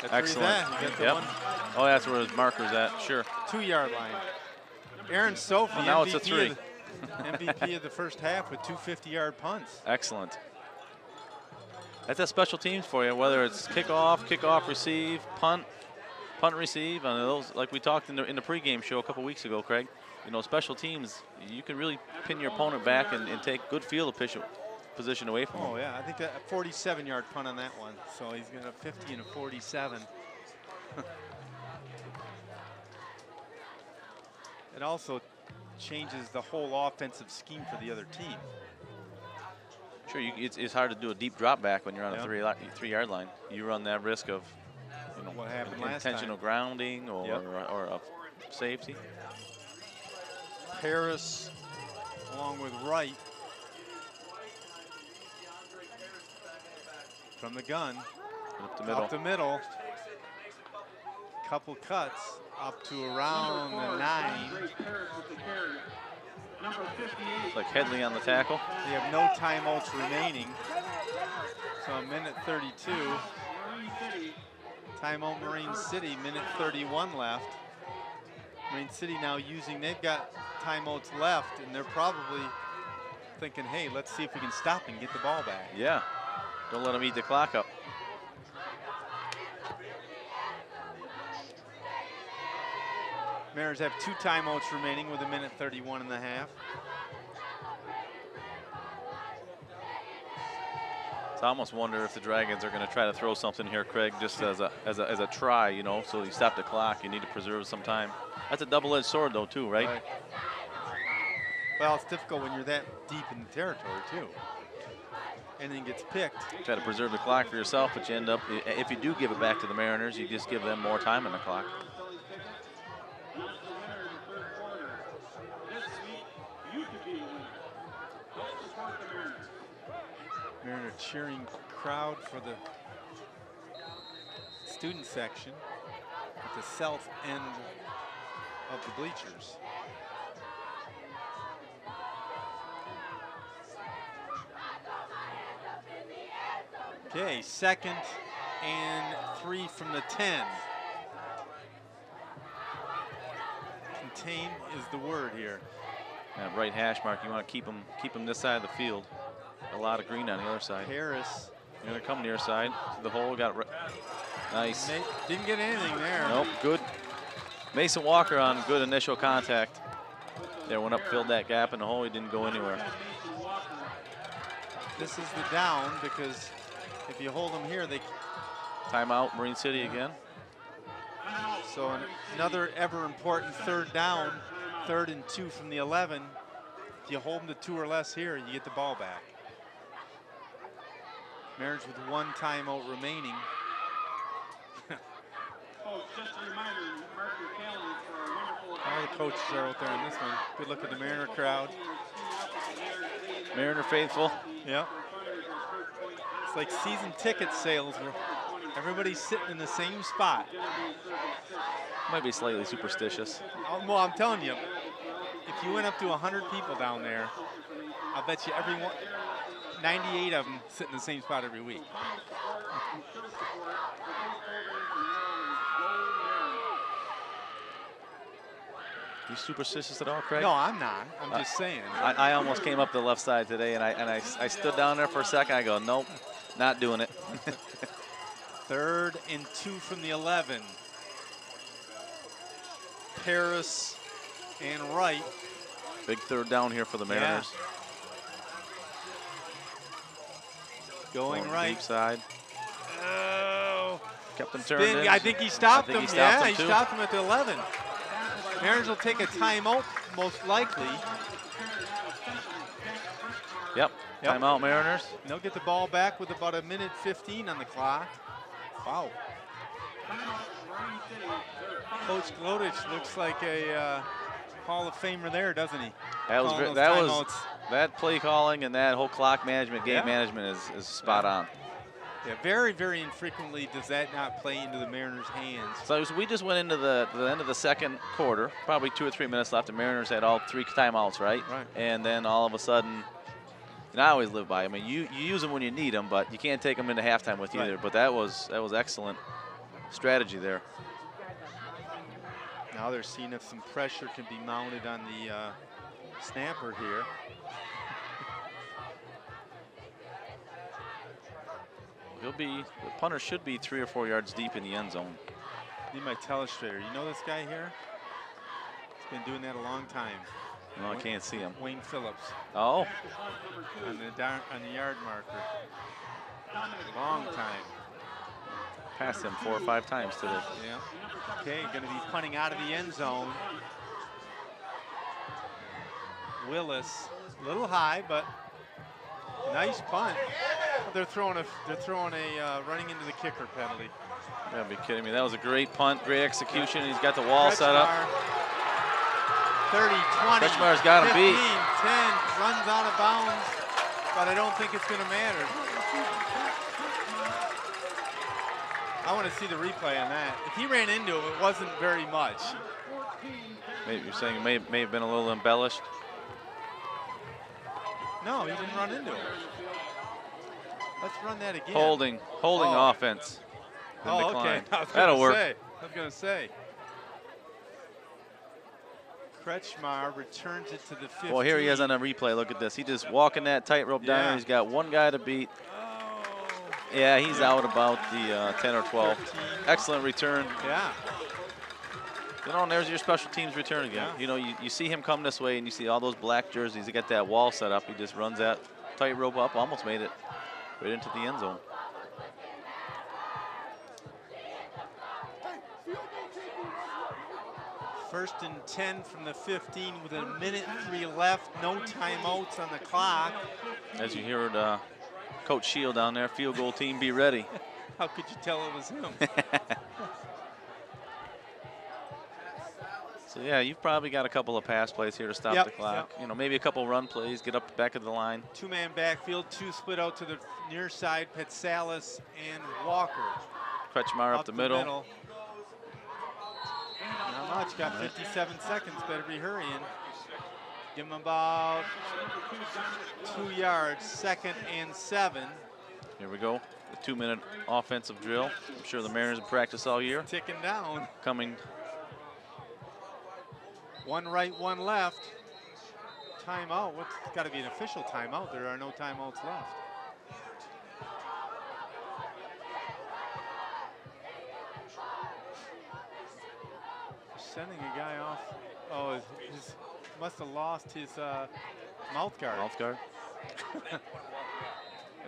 A: That's
B: Excellent.
A: Where he's at. He got the
B: Yep.
A: 1
B: Oh, that's where his marker's at. Sure.
A: 2-yard line. Aaron Soph, the
B: Well, now it's a
A: MVP
B: 3.
A: of MVP of the first half with 2 50-yard punts.
B: Excellent. That's a special teams for you, whether it's kickoff, receive, punt, receive. And those, like we talked in the pregame show a couple weeks ago, Craig. You know, special teams, you can really pin your opponent back and take good field position away from
A: Oh,
B: them.
A: yeah. I think that a 47-yard punt on that one. So he's got a 50 and a 47. It also changes the whole offensive scheme for the other team.
B: Sure, it's hard to do a deep drop back when you're on
A: Yeah.
B: a 3-yard line. You run that risk of, you know,
A: What happened last
B: intentional
A: time.
B: grounding or,
A: Yep.
B: or a safety.
A: Harris along with Wright from the gun.
B: Up the middle.
A: Up the middle. Couple cuts up to around the 9.
C: Grace Harris with the carry.
B: It's like Headley on the tackle.
A: They have no timeouts remaining. So a minute 32. Timeout Marine City, minute 31 left. Marine City now they've got timeouts left, and they're probably thinking, hey, let's see if we can stop and get the ball back.
B: Yeah, don't let them eat the clock up.
A: Mariners have 2 timeouts remaining with a minute 31 and a half.
B: So I almost wonder if the Dragons are going to try to throw something here, Craig, just as a try, you know, so you stop the clock. You need to preserve some time. That's a double-edged sword, though, too, right?
A: Well, it's difficult when you're that deep in the territory, too. Anything gets picked.
B: Try to preserve the clock for yourself, but you end up, if you do give it back to the Mariners, you just give them more time on the clock.
A: Mariner cheering crowd for the student section at the south end of the bleachers. Okay, 2nd and 3 from the 10. Contain is the word here.
B: That right hash mark, you want to keep them this side of the field. A lot of green on the other side.
A: Harris.
B: You're going to come near side. The hole got nice.
A: Didn't get anything there.
B: Nope, good. Mason Walker on good initial contact. There, went up, filled that gap in the hole. He didn't go anywhere.
A: This is the down because if you hold them here, they...
B: Timeout, Marine City again.
A: So another ever important 3rd down, 3rd and 2 from the 11. If you hold them to 2 or less here, you get the ball back. Mariners with 1 timeout remaining. All the coaches are out there in this one. Good look at the Mariner crowd.
B: Mariner faithful.
A: Yep. It's like season ticket sales where everybody's sitting in the same spot.
B: Might be slightly superstitious.
A: Well, I'm telling you, if you went up to 100 people down there, I'll bet you 98 of them sit in the same spot every week.
B: You superstitious at all, Craig?
A: No, I'm not. I'm just saying.
B: I almost came up the left side today, and I stood down there for a second. I go, nope, not doing it.
A: 3rd and 2 from the 11. Paris and Wright.
B: Big 3rd down here for the Mariners.
A: Yeah. Going right.
B: Deep side.
A: Oh.
B: Kept him turned in.
A: I think he stopped him.
B: He stopped him too.
A: Stopped him at the 11. Mariners will take a timeout, most likely.
B: Yep. Timeout, Mariners.
A: And they'll get the ball back with about a minute 15 on the clock. Wow. Coach Glodich looks like a Hall of Famer there, doesn't he?
B: That play calling and that whole clock management, game management is spot on.
A: Yeah, very, very infrequently does that not play into the Mariners' hands.
B: So we just went into the end of the 2nd quarter, probably 2 or 3 minutes left. The Mariners had all 3 timeouts, right?
A: Right.
B: And then all of a sudden, and I always live by. I mean, you use them when you need them, but you can't take them into halftime with you either. But that was excellent strategy there.
A: Now they're seeing if some pressure can be mounted on the snapper here.
B: The punter should be 3 or 4 yards deep in the end zone.
A: Need my telestrator. You know this guy here? He's been doing that a long time.
B: No, I can't see him.
A: Wayne Phillips.
B: Oh.
A: On the yard marker. Long time.
B: Passed him 4 or 5 times today.
A: Yeah. Okay, going to be punting out of the end zone. Willis, a little high, but nice punt. They're throwing a running into the kicker penalty.
B: You gotta be kidding me. That was a great punt, great execution. He's got the wall set up.
A: 30, 20,
B: Kretschmar's got him
A: 15,
B: beat.
A: 10, runs out of bounds, but I don't think it's going to matter. I want to see the replay on that. If he ran into it, it wasn't very much.
B: Maybe you're saying it may have been a little embellished.
A: No, he didn't run into him. Let's run that again.
B: Holding
A: Oh.
B: offense. Then
A: Oh,
B: decline.
A: okay.
B: That'll work.
A: I was going to say. Kretschmar returns it to the 15.
B: Well, here he is on a replay. Look at this. He just walking that tightrope down there.
A: Yeah.
B: He's got one guy to beat.
A: Oh.
B: Yeah, he's out about the 10 or 12.
A: 13.
B: Excellent return.
A: Yeah.
B: You know, and there's your special teams return again.
A: Yeah.
B: You know, you see him come this way, and you see all those black jerseys. He got that wall set up. He just runs that tightrope up, almost made it right into the end zone.
A: First and 10 from the 15 with a minute 3 left. No timeouts on the clock.
B: As you heard Coach Shield down there, field goal team, be ready.
A: How could you tell it was him?
B: So yeah, you've probably got a couple of pass plays here to stop
A: Yep,
B: the clock.
A: yep.
B: You know, maybe a couple run plays, get up back of the line.
A: Two-man backfield, two split out to the near side, Petsalis and Walker.
B: Kretschmar up the middle.
A: Not much, got 57 seconds, better be hurrying. Give him about 2 yards, 2nd and 7.
B: Here we go, the 2-minute offensive drill. I'm sure the Mariners have practiced all year.
A: Ticking down.
B: Coming.
A: One right, one left. Timeout, what's gotta be an official timeout. There are no timeouts left. Sending a guy off. Oh, his must have lost his mouth guard.
B: Mouth guard.
A: It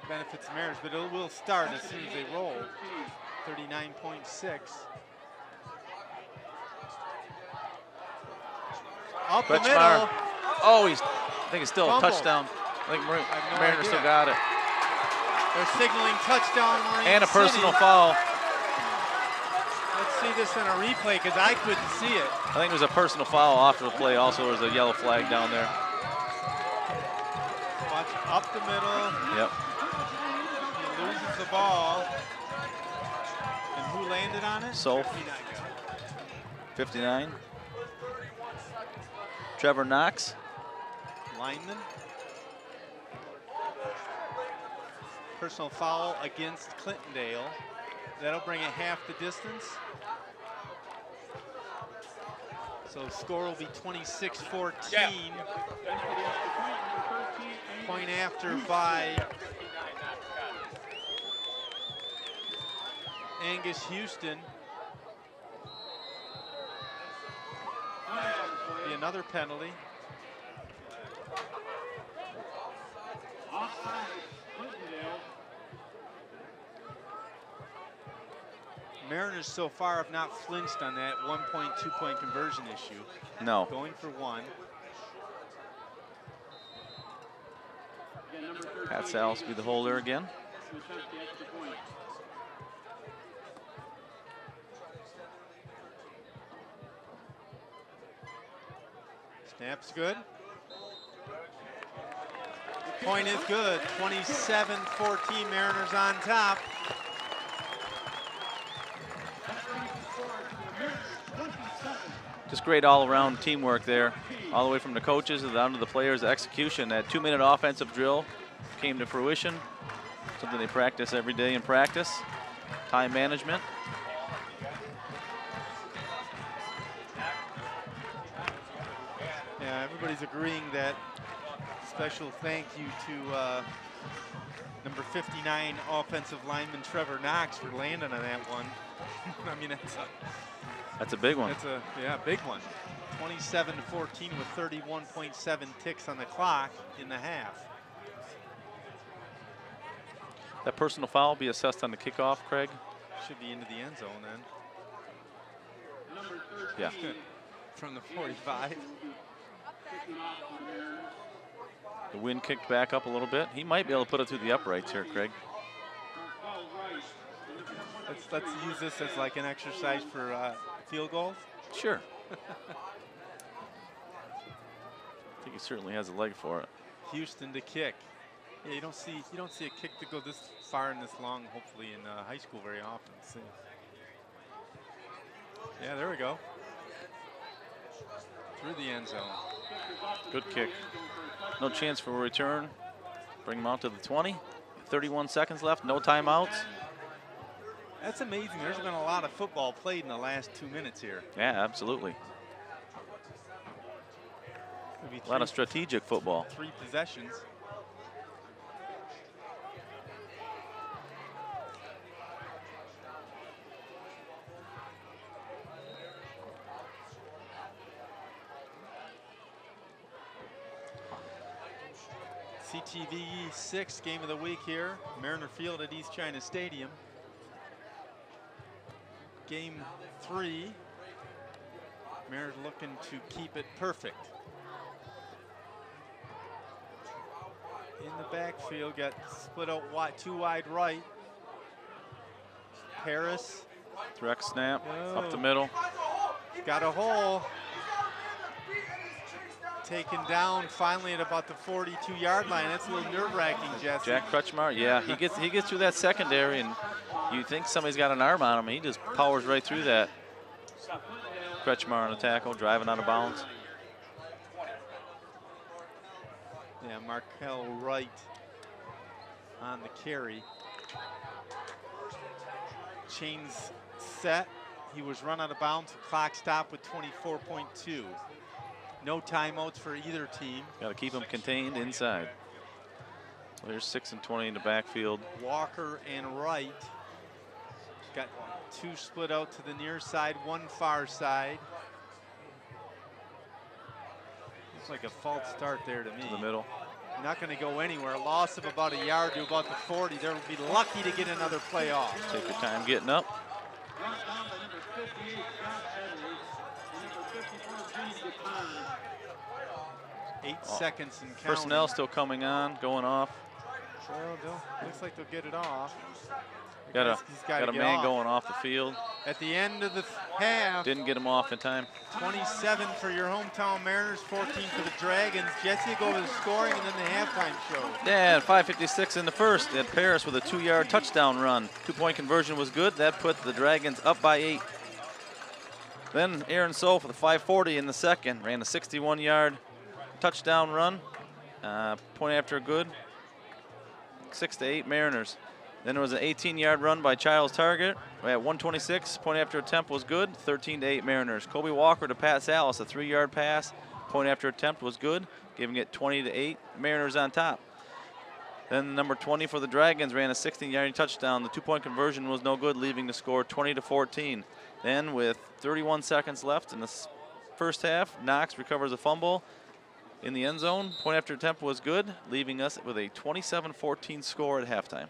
A: benefits the Mariners, but it will start as soon as they roll. 39.6. Up the middle.
B: Kretschmar. Oh, I think it's still a
A: Fumbled.
B: touchdown. I think
A: no
B: Mariners
A: idea.
B: still got it.
A: They're signaling touchdown, Marine
B: And a
A: City.
B: personal foul.
A: Let's see this in a replay because I couldn't see it.
B: I think there's a personal foul off the play. Also, there's a yellow flag down there.
A: Watch up the middle.
B: Yep.
A: He loses the ball. And who landed on it?
B: So, 59. Trevor Knox.
A: Lineman. Personal foul against Clintondale. That'll bring it half the distance. So score will be 26-14. Point after by Angus Houston. Be another penalty. Mariners so far have not flinched on that 1.2-point conversion issue.
B: No.
A: Going for one.
B: Pat Salis be the holder again.
A: Snap's good. Point is good. 27-14, Mariners on top.
B: Just great all-around teamwork there, all the way from the coaches down to the players' execution. That 2-minute offensive drill came to fruition, something they practice every day in practice. Time management.
A: Yeah, everybody's agreeing that special thank you to number 59 offensive lineman Trevor Knox for landing on that one. I mean,
B: That's a big one.
A: that's a big one. 27-14 with 31.7 ticks on the clock in the half.
B: That personal foul be assessed on the kickoff, Craig?
A: Should be into the end zone then.
B: Yeah.
A: From the 45.
B: The wind kicked back up a little bit. He might be able to put it through the uprights here, Craig.
A: Let's use this as like an exercise for field goals.
B: Sure. I think he certainly has a leg for it.
A: Houston to kick. Yeah, you don't see a kick to go this far and this long. Hopefully in high school very often. See. Yeah, there we go. Through the end zone.
B: Good kick. No chance for a return. Bring them out to the 20. 31 seconds left, no timeouts.
A: That's amazing. There's been a lot of football played in the last 2 minutes here.
B: Yeah, absolutely.
A: Maybe
B: A lot of strategic football.
A: 3 possessions. CTV 6 game of the week here, Mariner Field at East China Stadium. Game 3, Mariners looking to keep it perfect. In the backfield, got split out wide, 2 wide right. Harris.
B: Direct snap, up the
A: Oh.
B: middle.
A: Got a hole. Taken down finally at about the 42-yard line. That's a little nerve-wracking, Jesse.
B: Jack Crutchmar, yeah, he gets through that secondary, and you think somebody's got an arm on him. He just powers right through that. Crutchmar on a tackle, driving out of bounds.
A: Yeah, Markel Wright on the carry. Chains set. He was run out of bounds. Clock stopped with 24.2. No timeouts for either team.
B: Got to keep them contained inside. So there's 6 and 20 in the backfield.
A: Walker and Wright got 2 split out to the near side, 1 far side. Looks like a false start there to me.
B: To the middle.
A: Not going to go anywhere. Loss of about a yard to about the 40. They'll be lucky to get another play off.
B: Take your time getting up.
C: Brought down by number 58, Josh Headley, and number 54, Vinny Gatton.
A: 8 seconds and counting.
B: Personnel still coming on, going off.
A: Well, looks like they'll get it off.
B: Got
A: He's gotta
B: a
A: get
B: man
A: off.
B: going off the field.
A: At the end of the half,
B: Didn't get him off in time.
A: 27 for your hometown Mariners, 14 for the Dragons. Jesse, go over the scoring and then the halftime show.
B: Yeah, 5:56 in the first. Ed Paris with a 2-yard touchdown run. 2-point conversion was good. That put the Dragons up by 8. Then Aaron Soul for the 5:40 in the second. Ran a 61-yard touchdown run. Point after good. 6-8 Mariners. Then there was an 18-yard run by Childs Target at 126. Point after attempt was good. 13-8 Mariners. Kobe Walker to Pat Salas, a 3-yard pass. Point after attempt was good, giving it 20-8. Mariners on top. Then number 20 for the Dragons ran a 16-yard touchdown. The 2-point conversion was no good, leaving the score 20-14. Then with 31 seconds left in the first half, Knox recovers a fumble in the end zone. Point after attempt was good, leaving us with a 27-14 score at halftime.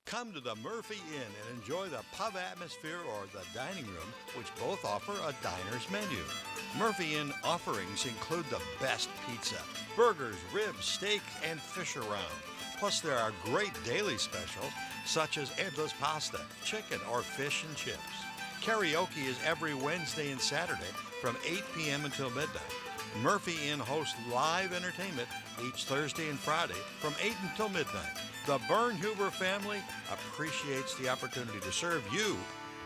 D: Come to the Murphy Inn and enjoy the pub atmosphere or the dining room, which both offer a diner's menu. Murphy Inn offerings include the best pizza, burgers, ribs, steak, and fish around. Plus, there are great daily specials such as endless pasta, chicken, or fish and chips. Karaoke is every Wednesday and Saturday from 8 p.m. until midnight. Murphy Inn hosts live entertainment each Thursday and Friday from 8 until midnight. The Bernhuber family appreciates the opportunity to serve you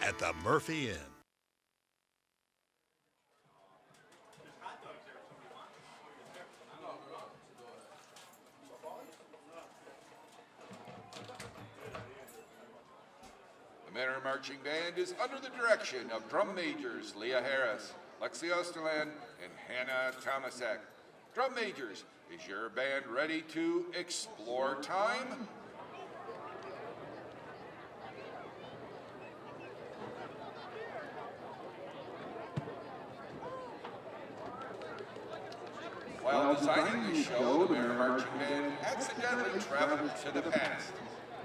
D: at the Murphy Inn.
E: The Mariner Marching Band is under the direction of drum majors Leah Harris, Lexi Osterland, and Hannah Tomasek. Drum majors, is your band ready to explore time? While designing this show, the Mariner Marching Band accidentally traveled to the past.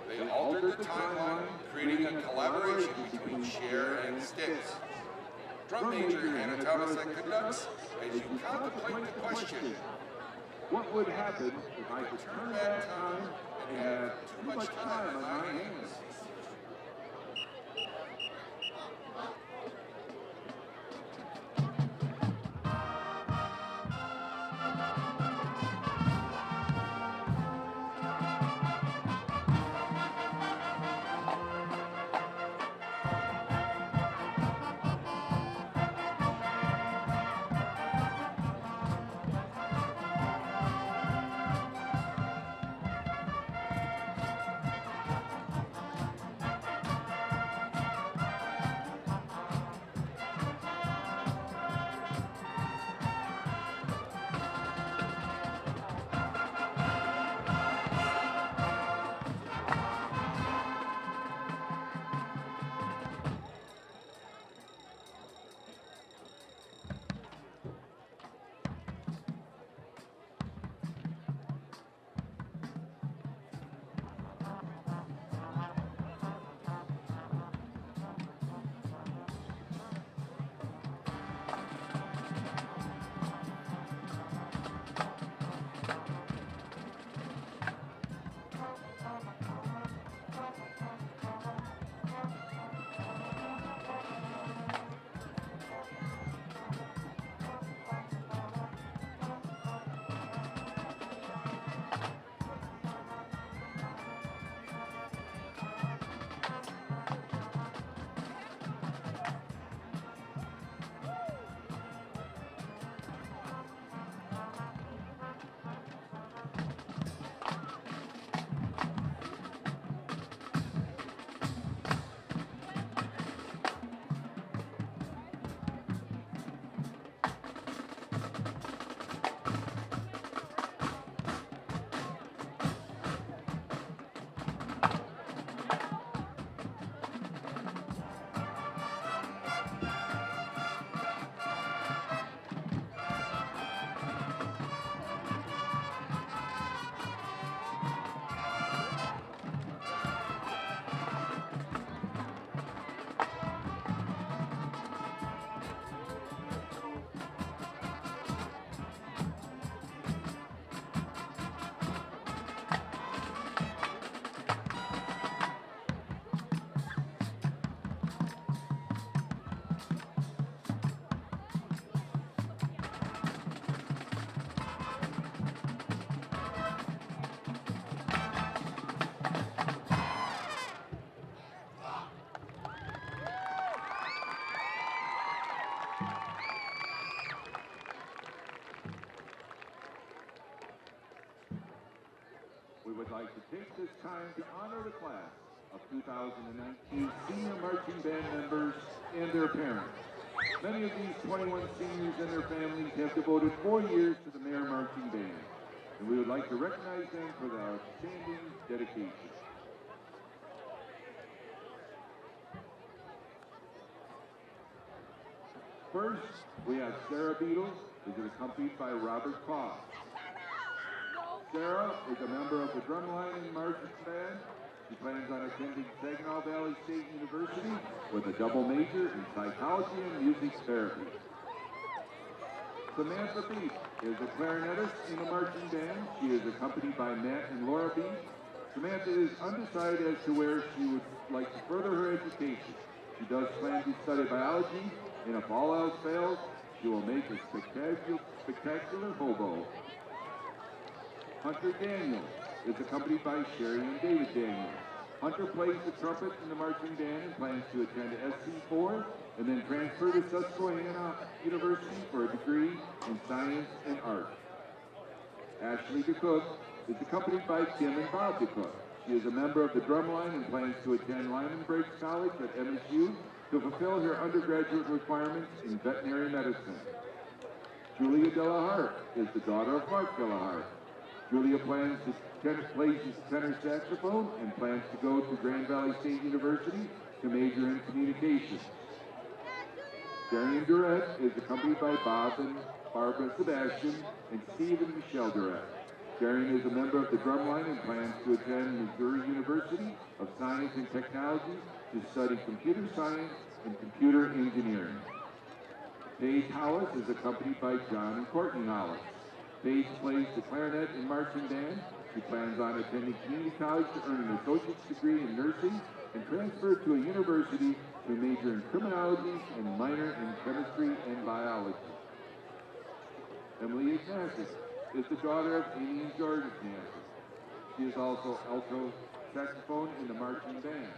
E: They altered the timeline, creating a collaboration between Cher and Styx. Drum major Hannah Tomasek conducts as you contemplate the question, what would happen if I could turn back time and have too much time on my hands?
F: time to honor the class of 2019 senior marching band members and their parents. Many of these 21 seniors and their families have devoted 4 years to the Mayor Marching Band, and we would like to recognize them for their outstanding dedication. First, we have Sarah Beadle, who is accompanied by Robert Koss. Sarah is a member of the drumline and marching band. She plans on attending Saginaw Valley State University with a double major in psychology and music therapy. Samantha Beach is a clarinetist in the marching band. She is accompanied by Matt and Laura Beach. Samantha is undecided as to where she would like to further her education. She does plan to study biology, and if all else fails, she will make a spectacular hobo. Hunter Daniels is accompanied by Sherry and David Daniels. Hunter plays the trumpet in the marching band and plans to attend SC4 and then transfer to Susquehanna University for a degree in science and art. Ashley DeCook is accompanied by Kim and Bob DeCook. She is a member of the drumline and plans to attend Lyman Briggs College at MSU to fulfill her undergraduate requirements in veterinary medicine. Julia Delahart is the daughter of Mark Delahart. Julia plays the tenor saxophone and plans to go to Grand Valley State University to major in communications. Darian Durrett is accompanied by Bob and Barbara Sebastian and Steve and Michelle Durrett. Darian is a member of the drumline and plans to attend Missouri University of Science and Technology to study computer science and computer engineering. Paige Hollis is accompanied by John and Courtney Hollis. Paige plays the clarinet and marching band. She plans on attending community college to earn an associate's degree in nursing and transfer to a university to major in criminology and minor in chemistry and biology. Emily Ignatius is the daughter of Amy and George Ignatius. She is also alto saxophone in the marching band.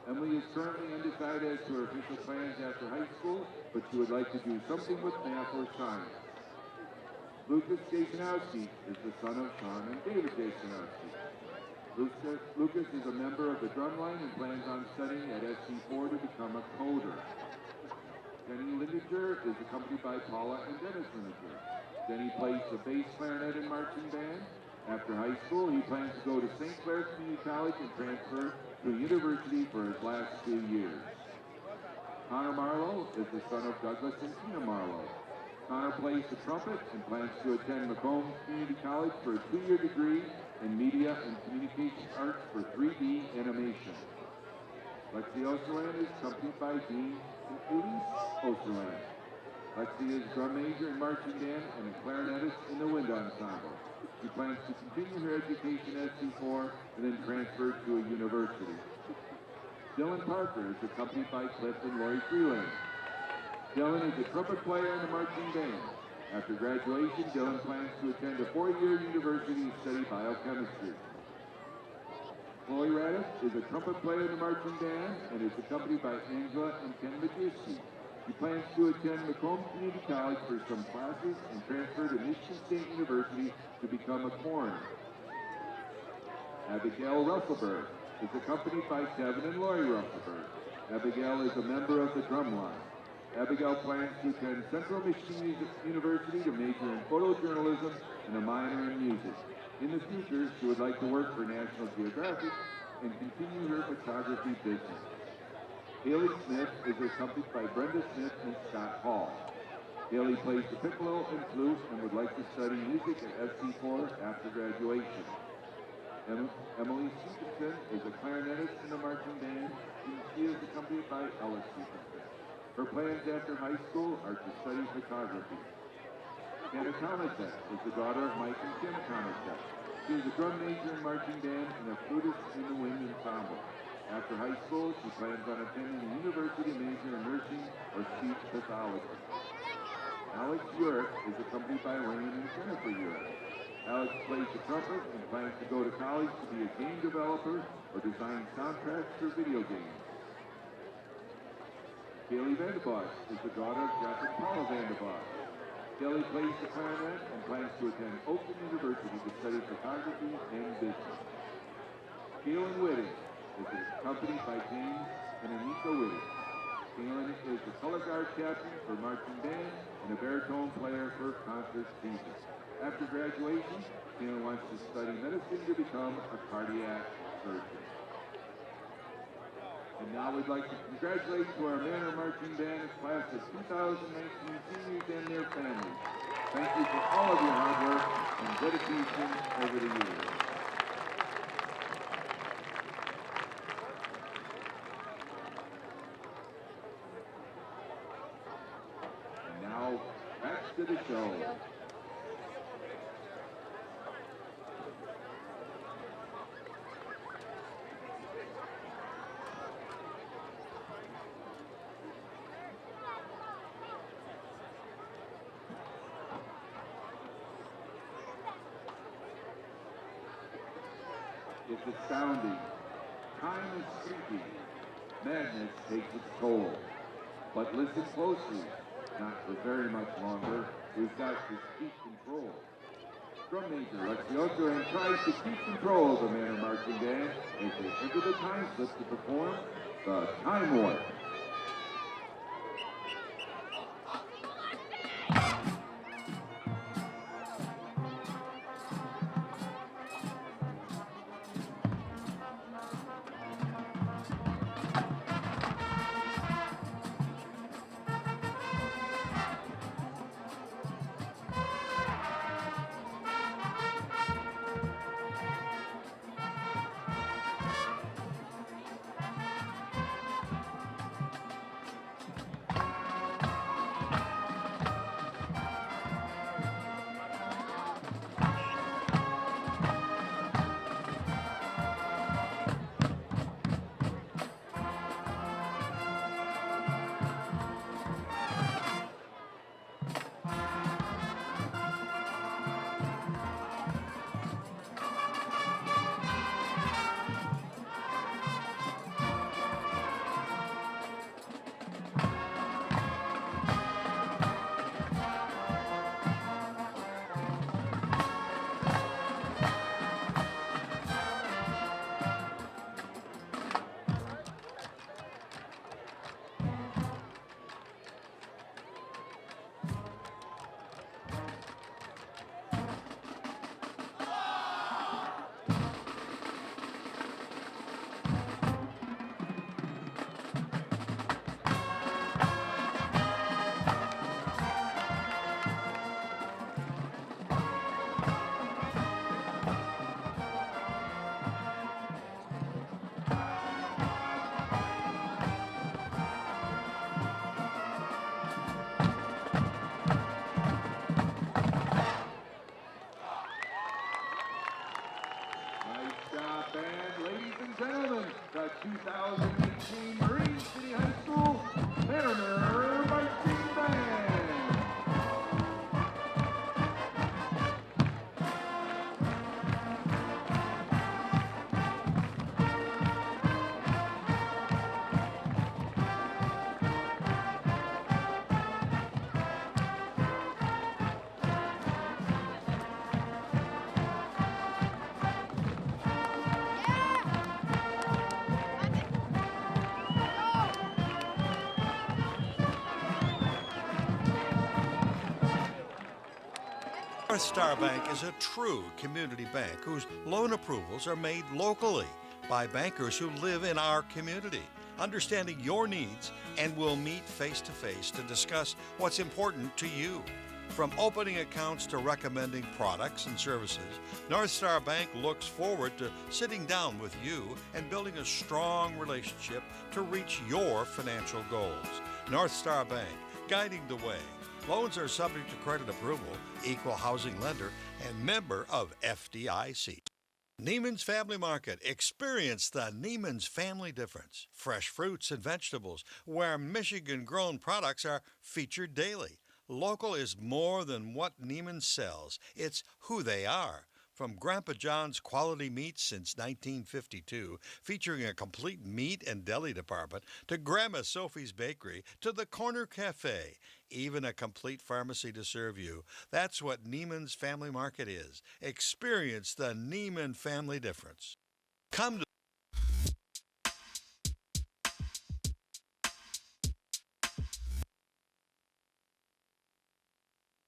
F: Emily is currently undecided as to her future plans after high school, but she would like to do something with math or science. Lucas Jasonowski is the son of Sean and David Jasonowski. Lucas is a member of the drumline and plans on studying at SC4 to become a coder. Denny Lindinger is accompanied by Paula and Dennis Lindinger. Denny plays the bass, clarinet, and marching band. After high school, he plans to go to St. Clair Community College and transfer to a university for his last 2 years. Connor Marlowe is the son of Douglas and Tina Marlowe. Connor plays the trumpet and plans to attend Macomb Community College for a 2-year degree in Media and Communications Arts for 3D animation. Lexi Osterland is accompanied by Dean and Elise Osterland. Lexi is drum major in marching band and a clarinetist in the wind ensemble. She plans to continue her education at SC4 and then transfer to a university. Dylan Parker is accompanied by Cliff and Lori Freeland. Dylan is a trumpet player in the marching band. After graduation, Dylan plans to attend a 4-year university to study biochemistry. Chloe Raddick is a trumpet player in the marching band and is accompanied by Angela and Ken Majewski. She plans to attend Macomb Community College for some classes and transfer to Michigan State University to become a coroner. Abigail Russellberg is accompanied by Kevin and Lori Russellberg. Abigail is a member of the drumline. Abigail plans to attend Central Michigan University to major in photojournalism and a minor in music. In the future, she would like to work for National Geographic and continue her photography business. Haley Smith is accompanied by Brenda Smith and Scott Hall. Haley plays the piccolo and flute and would like to study music at SC4 after graduation. Emily Stevenson is a clarinetist in the marching band, and she is accompanied by Ella Stevenson. Her plans after high school are to study photography. Anna Tomasek is the daughter of Mike and Kim Tomasek. She is a drum major in marching band and a flutist in the wind ensemble. After high school, she plans on attending a university major in nursing or speech pathology. Alex Urick is accompanied by Raymond and Jennifer Urick. Alex plays the trumpet and plans to go to college to be a game developer or design soundtracks for video games. Kaylee Vanderbosch is the daughter of Jeff and Paula Vanderbosch. Kelly plays the clarinet and plans to attend Oakland University to study photography and business. Kaylin Whitting is accompanied by James and Anika Whitting. Kaylin is the color guard captain for marching band and a baritone player for concert season. After graduation, Kaylin wants to study medicine to become a cardiac surgeon. And now we'd like to congratulate to our Manor Marching Band class of 2019 seniors and their families. Thank you for all of your hard work and dedication over the years. And now, back to the show. It's astounding. Time is fleeting. Madness takes its toll. But listen closely. Not for very much longer. We've got to keep control. Drum major Lexioso and tries to keep control of the Manor Marching Band as they enter the time slip to perform the Time Warp. The 2018 Marine City High School Mariner Marching Band.
D: North Star Bank is a true community bank whose loan approvals are made locally by bankers who live in our community, understanding your needs, and will meet face-to-face to discuss what's important to you. From opening accounts to recommending products and services, North Star Bank looks forward to sitting down with you and building a strong relationship to reach your financial goals. North Star Bank, guiding the way. Loans are subject to credit approval, equal housing lender, and member of FDIC. Neiman's Family Market. Experience the Neiman's family difference. Fresh fruits and vegetables, where Michigan-grown products are featured daily. Local is more than what Neiman's sells. It's who they are. From Grandpa John's quality meats since 1952, featuring a complete meat and deli department, to Grandma Sophie's Bakery, to the Corner Cafe, even a complete pharmacy to serve you. That's what Neiman's Family Market is. Experience the Neiman family difference. Come to